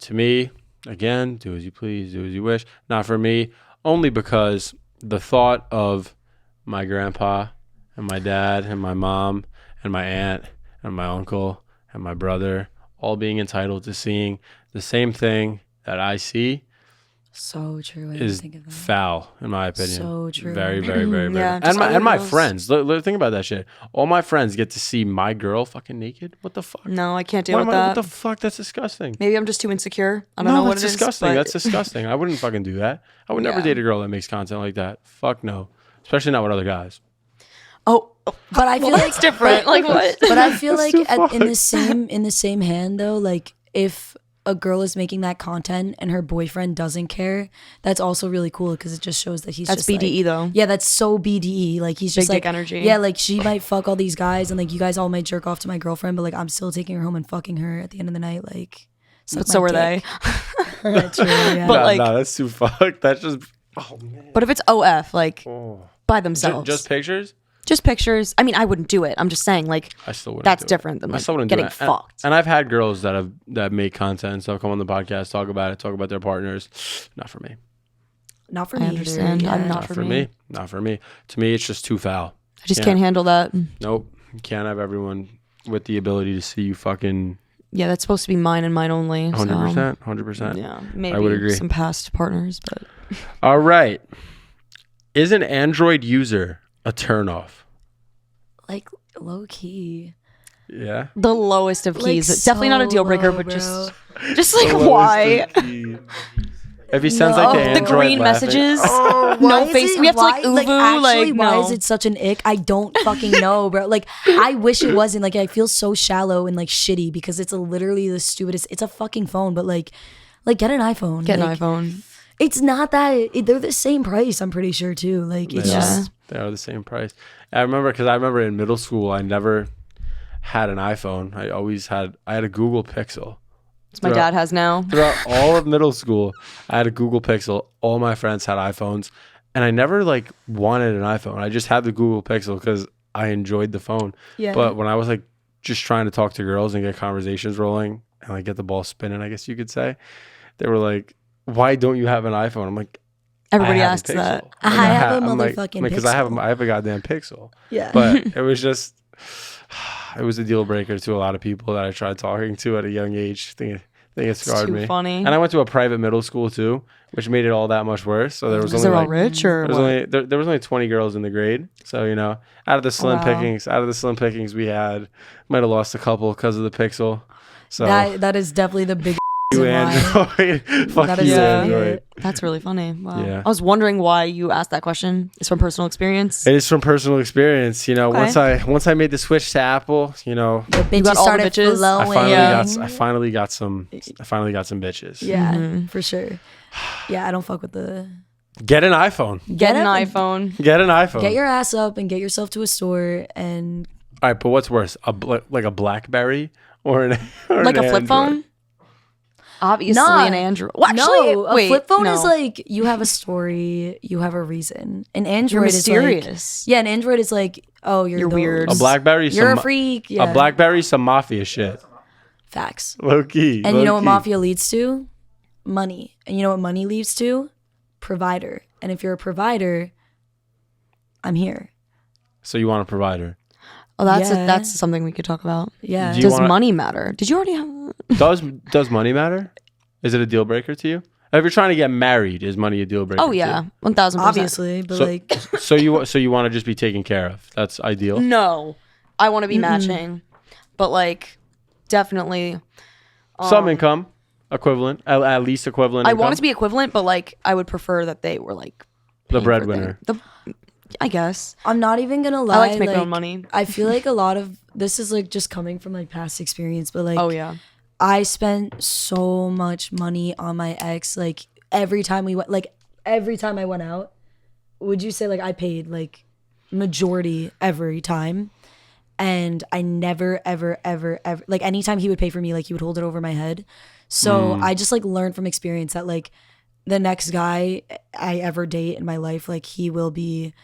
to me, again, do as you please, do as you wish. Not for me, only because the thought of my grandpa and my dad and my mom and my aunt and my uncle and my brother all being entitled to seeing the same thing that I see So true. I didn't is think of that. foul, in my opinion. So true. Very, very, very, very. Yeah, and just my those- friends. Think about that shit. All my friends get to see my girl fucking naked. What the fuck? No, I can't deal What with am I- that. what the fuck? That's disgusting. Maybe I'm just too insecure. I don't know what that's it is. disgusting. but- That's disgusting. I wouldn't fucking do that. I would never Yeah. date a girl that makes content like that. Fuck no. Especially not with other guys. oh, But I feel well, like that's different. Like what? But I feel like too in the same hand though, like if a girl is making that content and her boyfriend doesn't care, that's also really cool because it just shows that he's That's just BDE like, though. yeah, that's so BDE. Like he's just Big dick like energy. Yeah, like she might fuck all these guys and like you guys all might jerk off to my girlfriend, but like I'm still taking her home and fucking her at the end of the night. Like, suck But so my are they. dick. True, yeah. But, Nah, like- nah, that's too fucked. That's just. Oh man. But if it's OF, like Oh. by themselves, Just pictures. just pictures. I mean, I wouldn't do it. I'm just saying, like I still wouldn't. that's do it. different than I like still wouldn't getting do it. fucked. And I've had girls that make content and stuff come on the podcast, talk about their partners. Not for me. Not for I me. understand. Either, I'm yeah. not Not for for me. me. Not for me. To me, it's just too foul. I just can't handle that. Nope. You can't have everyone with the ability to see you fucking Yeah, that's supposed to be mine and mine only. 100%. So, 100%. yeah, maybe would agree. some past partners, but All right. Is an Android user a turnoff? Like low key. Yeah. the lowest of Like, keys. Definitely not a so deal breaker, low, but bro. just like why? If he sends No. like the The Android green laughing- messages. Oh, No why is face- it- we have to, like, why- uvu, actually, like, why no. is it such an ick? I don't fucking know, bro. Like, I wish it wasn't. Like, I feel so shallow and like shitty because it's literally the stupidest. It's a fucking phone, but like get an iPhone. Get an Like, iPhone. It's not that. They're the same price. I'm pretty sure too. Like, it's They Yeah. just They are the same price. I remember in middle school, I never had an iPhone. I had a Google Pixel. My dad has now. Throughout all of middle school, I had a Google Pixel. All my friends had iPhones, and I never like wanted an iPhone. I just had the Google Pixel because I enjoyed the phone. yeah. But when I was like just trying to talk to girls and get conversations rolling and like get the ball spinning, I guess you could say, they were like, "Why don't you have an iPhone?" I'm like, Everybody I have a asks Pixel. that. I Like, have a I'm like, motherfucking because Pixel. I have a goddamn Pixel. yeah. But it was just, it was a deal breaker to a lot of people that I tried talking to at a young age. I think it scarred too me. funny. And I went to a private middle school too, which made it all that much worse. So there was Because only they're all like, rich or there was what? only there was only 20 girls in the grade. So out of the slim Wow. pickings we had, might have lost a couple because of the Pixel. So that is definitely the big. you reason why. Android, fuck That you is definitely Android. it. That's really funny. Wow. Yeah. I was wondering why you asked that question. It's from personal experience. It is from personal experience. Okay. Once I made the switch to Apple, The got bitches all the started bitches? flowing. I finally got some bitches. Yeah, Mm-hmm. for sure. Yeah, I don't fuck with the. Get an iPhone. Get an up and- iPhone. Get an iPhone. Get your ass up and get yourself to a store and All right, but what's worse, like a BlackBerry or an or Like an a flip Android? phone? Obviously Nah. an Android. Well, actually, no, a wait, flip phone no. is like you have a story, you have a reason. An You're Android is like mysterious. yeah, an Android is like oh you're weird. A those. BlackBerry. You're a some, freak. Yeah, A BlackBerry, some mafia shit. facts. Low key. And you know what low-key. mafia leads to? Money. And you know what money leads to? Provider. And if you're a provider, I'm here. So you want a provider? Oh, that's Yeah. that's something we could talk about. Yeah. Do you Does wanna- money matter? Did you already have? Does money matter? Is it a deal breaker to you? If you're trying to get married, is money a deal breaker? Oh yeah, 1000%. Obviously, but So, like, so you want to just be taken care of? That's ideal. No, I want to be matching, but like definitely Some income equivalent, at least equivalent. I income. want it to be equivalent, but like I would prefer that they were like the paying for breadwinner. I guess I'm not even gonna lie. I like to make my own money. I feel like a lot of this is like just coming from like past experience, but like, Oh yeah, I spent so much money on my ex. Like every time I went out, would you say like I paid like majority every time? And I never, ever, ever, ever, like anytime he would pay for me, like he would hold it over my head. So I just like learned from experience that like the next guy I ever date in my life, like he will be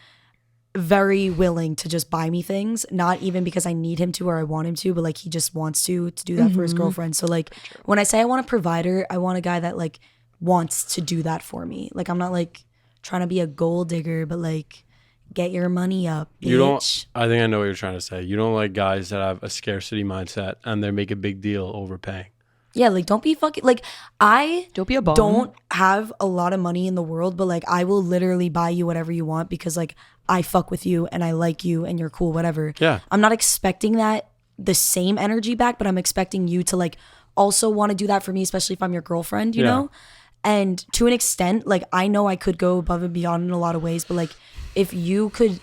very willing to just buy me things, not even because I need him to or I want him to, but like he just wants to do that for his girlfriend. So like when I say I want a provider, I want a guy that like wants to do that for me. Like I'm not like trying to be a gold digger, but like get your money up, bitch. You don't. I think I know what you're trying to say. You don't like guys that have a scarcity mindset and they make a big deal overpaying. Yeah, like don't be fucking like I don't be a bum. don't have a lot of money in the world, but like I will literally buy you whatever you want because like I fuck with you and I like you and you're cool, whatever. Yeah. I'm not expecting that the same energy back, but I'm expecting you to like also want to do that for me, especially if I'm your girlfriend, you know? And to an extent, like I know I could go above and beyond in a lot of ways, but like if you could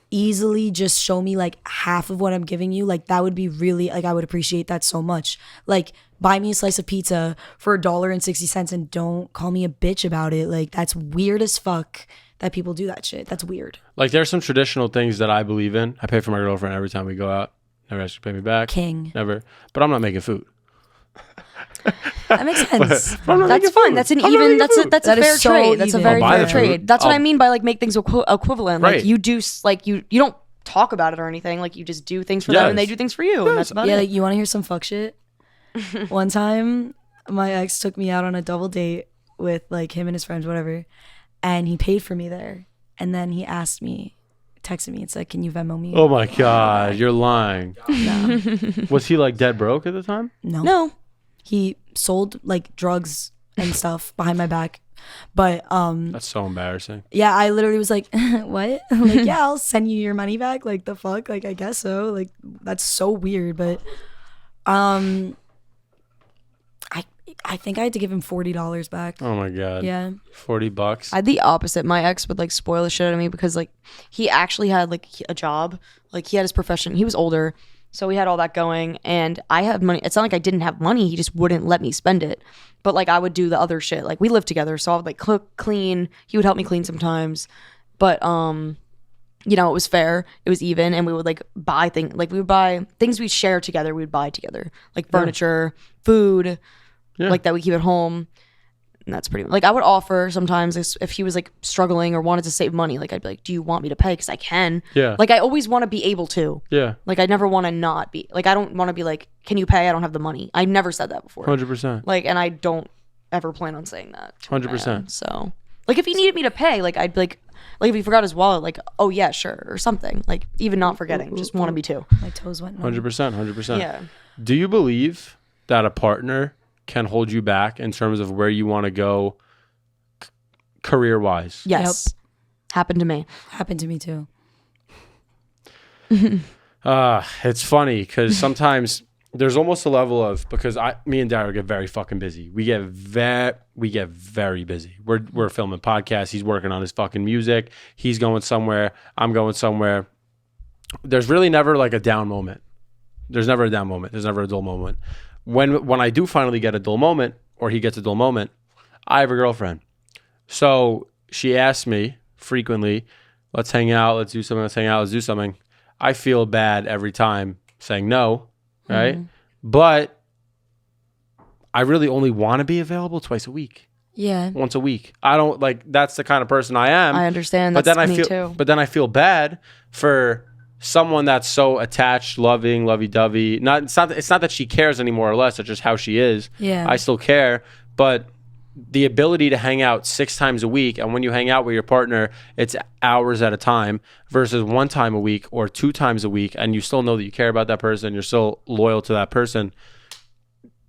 easily just show me like half of what I'm giving you, like that would be really like I would appreciate that so much. Like buy me a slice of pizza for $1.60 and don't call me a bitch about it. Like that's weird as fuck that people do that shit. That's weird. Like there's some traditional things that I believe in. I pay for my girlfriend every time we go out. Never ask her to pay me back. King. Never. But I'm not making food. That makes sense. That's fine. That's an even. That's a That fair is so trade. That's a even. very I'll buy fair the trade. food. That's what I mean by like make things equivalent. Right. Like you do, like you don't talk about it or anything. Like you just do things for them and they do things for you, and that's about Yeah, it. like you want to hear some fuck shit? One time, my ex took me out on a double date with like him and his friends, whatever, and he paid for me there. And then he asked me, texted me, it's like, can you Venmo me? Oh my God, you're lying. No. Was he like dead broke at the time? No. He sold like drugs and stuff behind my back. But That's so embarrassing. yeah, I literally was like, what? Like, yeah, I'll send you your money back. Like the fuck? Like I guess so. Like that's so weird. But I think I had to give him $40 back. Oh my God. Yeah. $40. I had the opposite. My ex would like spoil the shit out of me because like he actually had like a job. Like he had his profession. He was older. So we had all that going and I had money. It's not like I didn't have money. He just wouldn't let me spend it. But like I would do the other shit. Like we lived together. So I would like cook, clean. He would help me clean sometimes. But you know, it was fair. It was even. And we would like buy things. Like we would buy things we share together. We would buy together. Like furniture, food, like that we keep at home. And that's pretty like I would offer sometimes if he was like struggling or wanted to save money, like I'd be like, do you want me to pay? Because I can. Yeah. Like I always want to be able to. Yeah. Like I never want to not be. Like I don't want to be like, can you pay? I don't have the money. I never said that before. 100%. Like, and I don't ever plan on saying that. 100%. So like if he needed me to pay, like I'd be like if he forgot his wallet, like, oh yeah, sure, or something. Like even not forgetting, just want to be too. My toes went numb. 100%. 100%. Yeah. Do you believe that a partner can hold you back in terms of where you want to go career wise? Yes. Happened to me. Happened to me too. It's funny because sometimes there's almost a level of, because me and Daryl get very fucking busy. We get very busy. We're filming podcasts. He's working on his fucking music. He's going somewhere. I'm going somewhere. There's really never like a down moment. There's never a down moment. There's never a dull moment. When I do finally get a dull moment, or he gets a dull moment, I have a girlfriend. So she asks me frequently, let's hang out, let's do something, let's hang out, let's do something. I feel bad every time saying no, right? But I really only want to be available twice a week. Yeah. Once a week. I don't like, that's the kind of person I am. I understand. But That's then I me feel, too. But then I feel bad for someone that's so attached, loving, lovey-dovey. It's not that she cares anymore or less. It's just how she is. Yeah. I still care, but the ability to hang out 6 times a week, and when you hang out with your partner, it's hours at a time versus 1 time a week or 2 times a week, and you still know that you care about that person, you're still loyal to that person.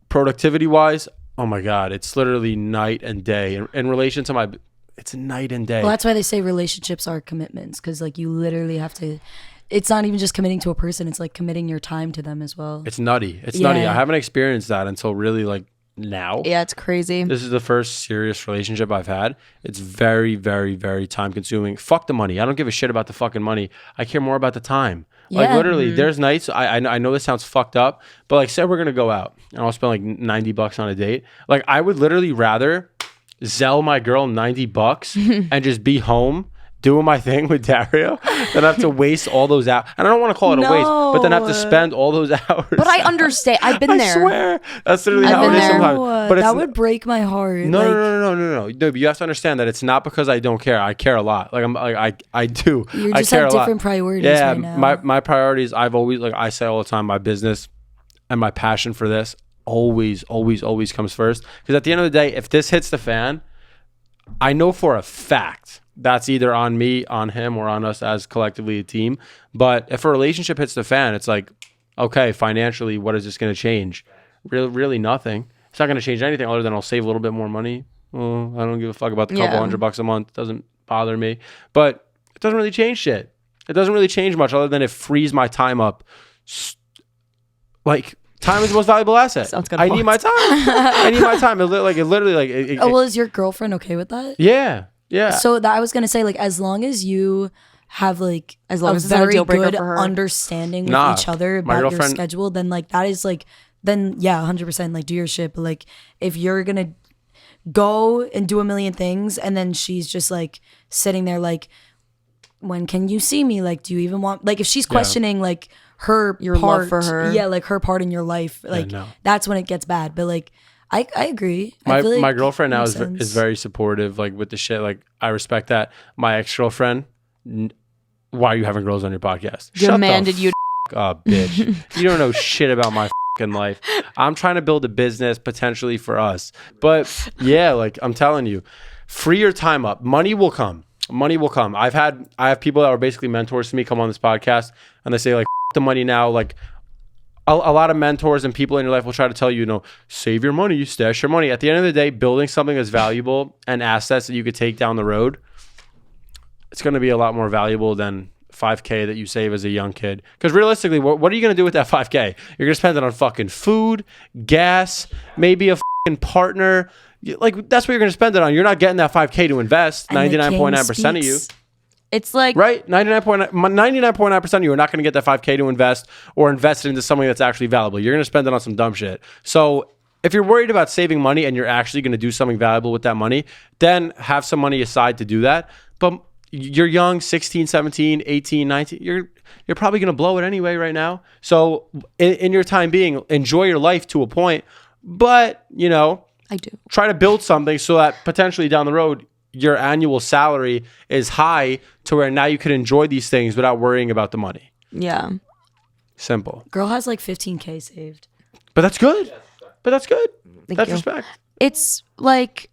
Productivity-wise, Oh my God, it's literally night and day. In relation to it's night and day. Well, that's why they say relationships are commitments, because like you literally have to. It's not even just committing to a person; it's like committing your time to them as well. It's nutty. It's nutty. I haven't experienced that until really like now. Yeah, it's crazy. This is the first serious relationship I've had. It's very, very, very time consuming. Fuck the money. I don't give a shit about the fucking money. I care more about the time. Like literally, there's nights. I know this sounds fucked up, but like, say we're gonna go out and I'll spend like $90 on a date. Like, I would literally rather Zelle my girl $90 and just be home doing my thing with Dario than have to waste all those hours. And I don't want to call it a waste, but then have to spend all those hours. But I understand. I've been there. I swear, that's literally how it is sometimes. But that would break my heart. No. But you have to understand that it's not because I don't care. I care a lot. Like I do. You just I care have a lot. different priorities. Yeah, right now. my priorities. I've always, like I say all the time, my business and my passion for this always comes first. Because at the end of the day, if this hits the fan, I know for a fact that's either on me, on him, or on us as collectively a team. But if a relationship hits the fan, it's like, okay, financially, what is this going to change? Really nothing. It's not going to change anything other than I'll save a little bit more money. Well, I don't give a fuck about the couple $100 a month. It doesn't bother me. But it doesn't really change shit. It doesn't really change much other than it frees my time up. Like, time is the most valuable asset. Sounds good. I need my time. I need my time. It literally. Well, is your girlfriend okay with that? Yeah. So that I was gonna say, like, as long as you have like as long a as it's not a very deal breaker good for her. understanding with each other my about your girlfriend- schedule, then like that is like, then yeah, 100%, like do your shit. But like if you're gonna go and do a million things and then she's just like sitting there like, when can you see me? Like, do you even want, like, if she's questioning like your love part for her, like her part in your life, like that's when it gets bad. But like I agree. My feel like my girlfriend now makes is sense. very supportive, like with the shit. Like, I respect that. My ex-girlfriend, why are you having girls on your podcast? Demanded you. Shut the f- up, bitch. You don't know shit about my fucking life. I'm trying to build a business potentially for us. But yeah, like I'm telling you, free your time up. Money will come. Money will come. I have people that are basically mentors to me come on this podcast and they say like, the money now. Like, a lot of mentors and people in your life will try to tell you, save your money, you stash your money. At the end of the day, building something that's valuable and assets that you could take down the road, it's going to be a lot more valuable than $5K that you save as a young kid. Because realistically, what are you going to do with that $5K? You're going to spend it on fucking food, gas, maybe a fucking partner. Like, that's what you're going to spend it on. You're not getting that $5K to invest. 99.9% of you. It's like, right? 99.9% of you are not going to get that $5K to invest or invest it into something that's actually valuable. You're going to spend it on some dumb shit. So if you're worried about saving money and you're actually going to do something valuable with that money, then have some money aside to do that. But you're young, 16, 17, 18, 19. You're probably going to blow it anyway right now. So in your time being, enjoy your life to a point. But, I do. Try to build something so that potentially down the road, your annual salary is high to where now you can enjoy these things without worrying about the money. Yeah. Simple. Girl has like 15K saved. But that's good. That's Thank you. respect. It's like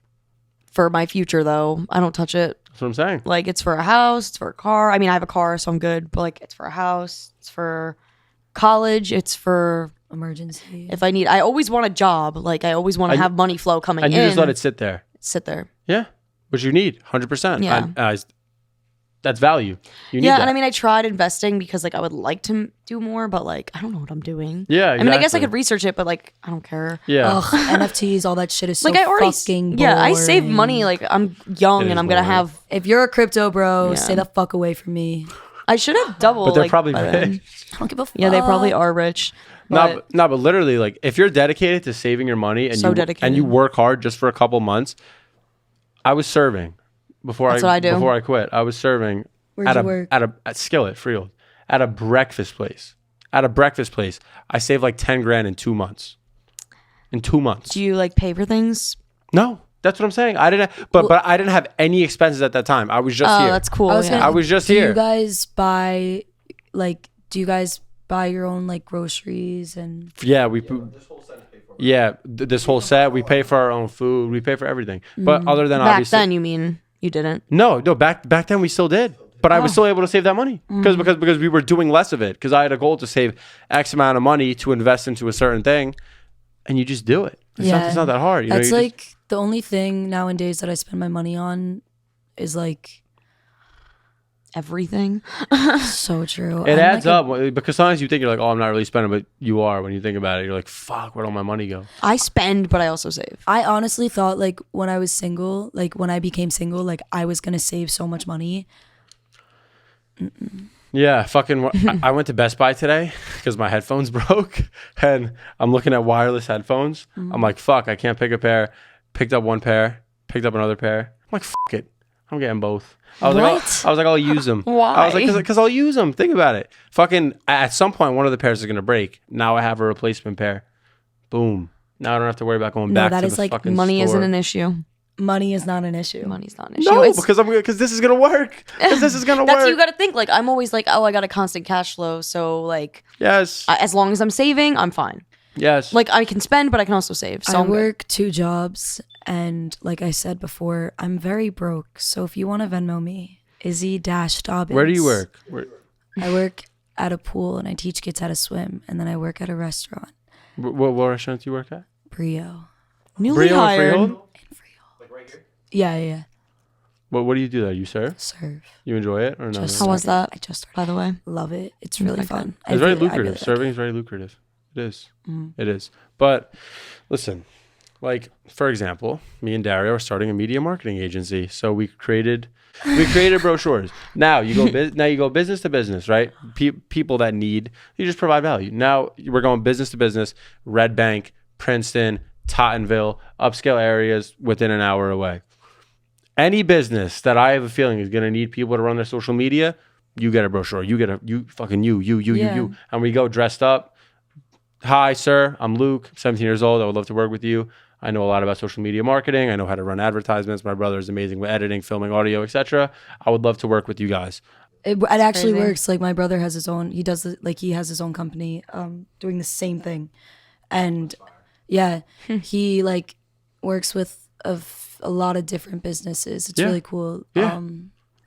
for my future though. I don't touch it. That's what I'm saying. Like, it's for a house, it's for a car. I mean, I have a car, so I'm good. But like, it's for a house, it's for college, it's for Emergency. if I need. I always want a job. Like, I always want to have money flow coming in. And you just let it sit there. Sit there. Yeah. Which you need, 100%. Yeah. That's value. You need Yeah, that. and I mean, I tried investing because like I would like to do more, but like I don't know what I'm doing. Yeah, I mean, I guess I exactly. could research it, but like I don't care. Yeah. Ugh, NFTs, all that shit is so Like I already, fucking boring. yeah, I save money. Like I'm young It and is I'm gonna boring. have. If you're a crypto bro, Yeah. stay the fuck away from me. I should have double. But they're like, probably by then. rich. I don't give a fuck. Yeah, they probably are rich. No, but literally, like, if you're dedicated to saving your money and So dedicated. and you work hard just for a couple months, I was serving before That's what I do. before I quit. I was serving Where'd you work? at Skillet, Freehold, at a breakfast place. At a breakfast place, I saved like 10 grand in 2 months. In 2 months. Do you like pay for things? No, that's what I'm saying. I didn't, but I didn't have any expenses at that time. I was just Oh, here. that's cool. I was yeah. gonna- I was just Do here. you guys buy your own like groceries and Yeah, this whole set. We pay for our own food. We pay for everything. But other than Back obviously, then, you mean you didn't? no. Back then we still did. But I was still able to save that money because we were doing less of it. Because I had a goal to save X amount of money to invest into a certain thing, and you just do it. It's not that hard. You That's know, you like the only thing nowadays that I spend my money on is like Everything. so true. it I'm adds like up because sometimes you think you're like, oh, I'm not really spending, but you are when you think about it. You're like, fuck, where'd all my money go? I spend, but I also save. I honestly thought like when I was single, like when I became single, like I was gonna save so much money. Yeah, fucking. I went to Best Buy today because my headphones broke, and I'm looking at wireless headphones. I'm like, fuck, I can't pick a pair. Picked up one pair, picked up another pair. I'm like, fuck it, I'm getting both. I was like, I'll use them. Why? I was like, because I'll use them. Think about it. Fucking, at some point, one of the pairs is gonna break. Now I have a replacement pair. Boom. Now I don't have to worry about going back that to is the like fucking Money store. isn't an issue. Money is not an issue. Money's not an issue. No, It's- because this is gonna work. Because this is gonna that's work. you got to think. Like I'm always like, oh, I got a constant cash flow, so like, Yes. as long as I'm saving, I'm fine. Yes. Like I can spend, but I can also save. So I I'm good. work 2 jobs, and like I said before, I'm very broke. So if you want to Venmo me, Izzy-Dobbins. Where do you work? I work at a pool, and I teach kids how to swim, and then I work at a restaurant, What restaurant do you work at? Brio. Newly Brio and hired. Freehold? Yeah. What do you do there? You serve? Serve. You enjoy it or no? Just How was started. that? I just started. By the way, Love it. It's really Okay, fun. It's very I lucrative. really like Serving it. is very lucrative. It is. Mm-hmm. It is. But listen, like for example, me and Dario are starting a media marketing agency. So we created brochures. Now you go business to business, right? People that need, you just provide value. Now we're going business to business. Red Bank, Princeton, Tottenville, upscale areas within an hour away. Any business that I have a feeling is going to need people to run their social media, you get a brochure. You and we go dressed up. Hi, sir. I'm Luke, 17 years old. I would love to work with you. I know a lot about social media marketing. I know how to run advertisements. My brother is amazing with editing, filming, audio, etc. I would love to work with you guys. It actually crazy. works. Like my brother has his own. He does he has his own company, doing the same thing, and yeah, he like works with a lot of different businesses. It's Yeah. really cool. Yeah.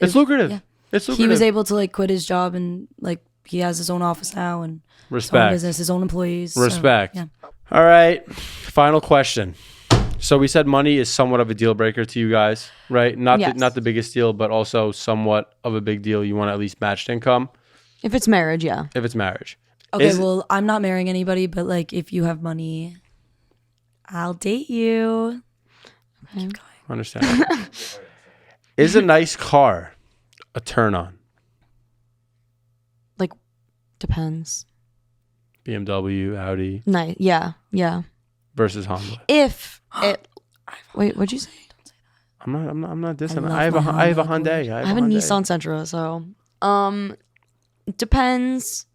It's lucrative. yeah. It's lucrative. He was able to like quit his job, and like he has his own office now and his own Respect. business, his own employees. So, Respect. yeah. All right. Final question. So we said money is somewhat of a deal breaker to you guys, right? Not Yes. not the biggest deal, but also somewhat of a big deal. You want at least matched income if it's marriage, yeah. if it's marriage. Okay, Is- well, I'm not marrying anybody, but like if you have money, I'll date you. Understand. Is a nice car a turn on? Like depends. BMW, Audi Nice. Yeah. versus Honda. If it. Wait, what'd you say? I'm not dissing. love I have a my I have a Honda Hyundai. I have a Hyundai. Nissan Sentra, so depends.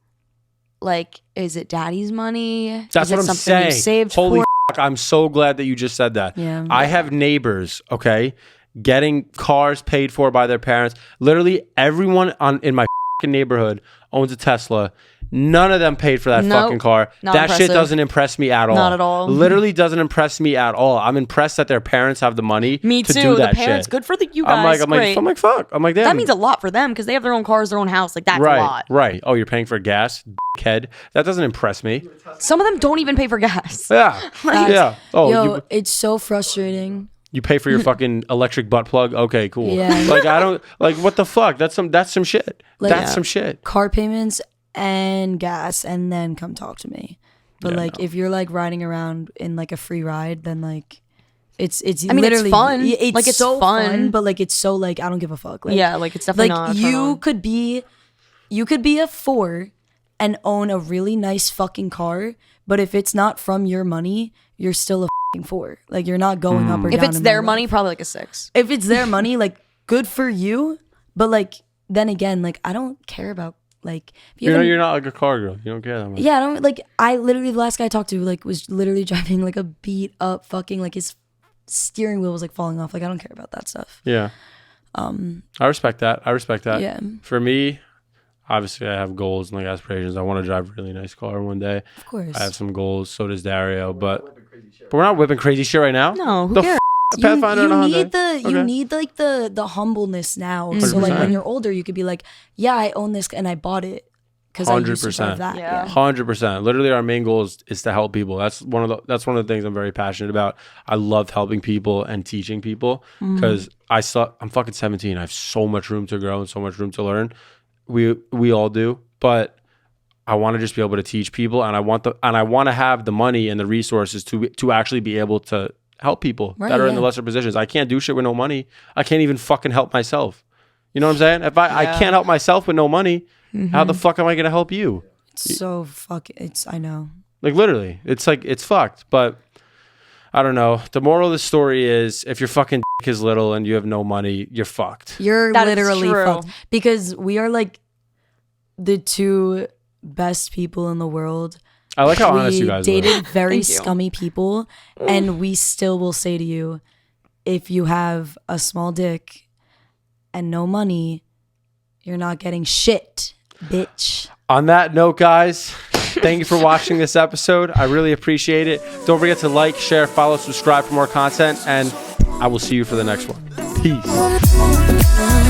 Like, is it daddy's money? That's is what it I'm something you saying. saved Holy for? fuck, I'm so glad that you just said that. Yeah. I have neighbors, okay, getting cars paid for by their parents. Literally everyone in my fucking neighborhood owns a Tesla. None of them paid for that Nope. fucking car. Not That shit impressive. doesn't impress me at all. Not at all. Literally doesn't impress me at all. I'm impressed that their parents have the money Me to too. do that the parents, shit. good for you guys. I'm like, fuck. I'm like, damn. that means a lot for them because they have their own cars, their own house. Like that's a lot. Right. Oh, you're paying for gas, dickhead. That doesn't impress me. Some of them don't even pay for gas. Yeah. Yeah. Oh, Yo, it's so frustrating. You pay for your fucking electric butt plug? Okay, cool. Yeah. Like I don't like what the fuck? That's some shit. Like, That's some shit. Car payments and gas, and then come talk to me. But Yeah, like, no. if you're like riding around in like a free ride, then like, it's. I mean, it's literally fun. It's, Like, it's so fun. but like, it's so like I don't give a fuck. Like, Yeah, like it's definitely like not. you could be a 4 and own a really nice fucking car, but if it's not from your money, you're still a fucking 4. Like you're not going up or If down. it's in their my money, life. probably like a 6. If it's their money, like good for you. But like then again, like I don't care about like if you You know, haven't- you're not like a car girl. You don't care that much. yeah, I don't like. I literally the last guy I talked to like was literally driving like a beat up fucking like his steering wheel was like falling off. Like I don't care about that stuff. Yeah. I respect that. Yeah. For me, obviously, I have goals and like aspirations. I want to drive a really nice car one day. Of course. I have some goals. So does Dario. But we're not whipping crazy shit right now. No, who The cares? A Pathfinder and a Honda. You Okay. need like the humbleness now. So like 100%. when you're older, you could be like, yeah, I own this and I bought it because I used to drive 100%. that. Yeah. 100%. Literally, our main goal is to help people. That's one of the things I'm very passionate about. I love helping people and teaching people because I'm fucking 17. I have so much room to grow and so much room to learn. We all do, but I want to just be able to teach people, and I want to have the money and the resources to actually be able to help people that are in the lesser positions. I can't do shit with no money. I can't even fucking help myself. You know what I'm saying? If I can't help myself with no money, how the fuck am I gonna help you? I know. Like literally, it's like it's fucked. But I don't know. The moral of the story is, if your fucking dick is little and you have no money, you're fucked. You're That is literally true. fucked because we are like the two best people in the world. I like how we honest you guys dated are. very Thank you. scummy people, and we still will say to you, if you have a small dick and no money, you're not getting shit, bitch. On that note, guys, thank you for watching this episode. I really appreciate it. Don't forget to like, share, follow, subscribe for more content, and I will see you for the next one. Peace.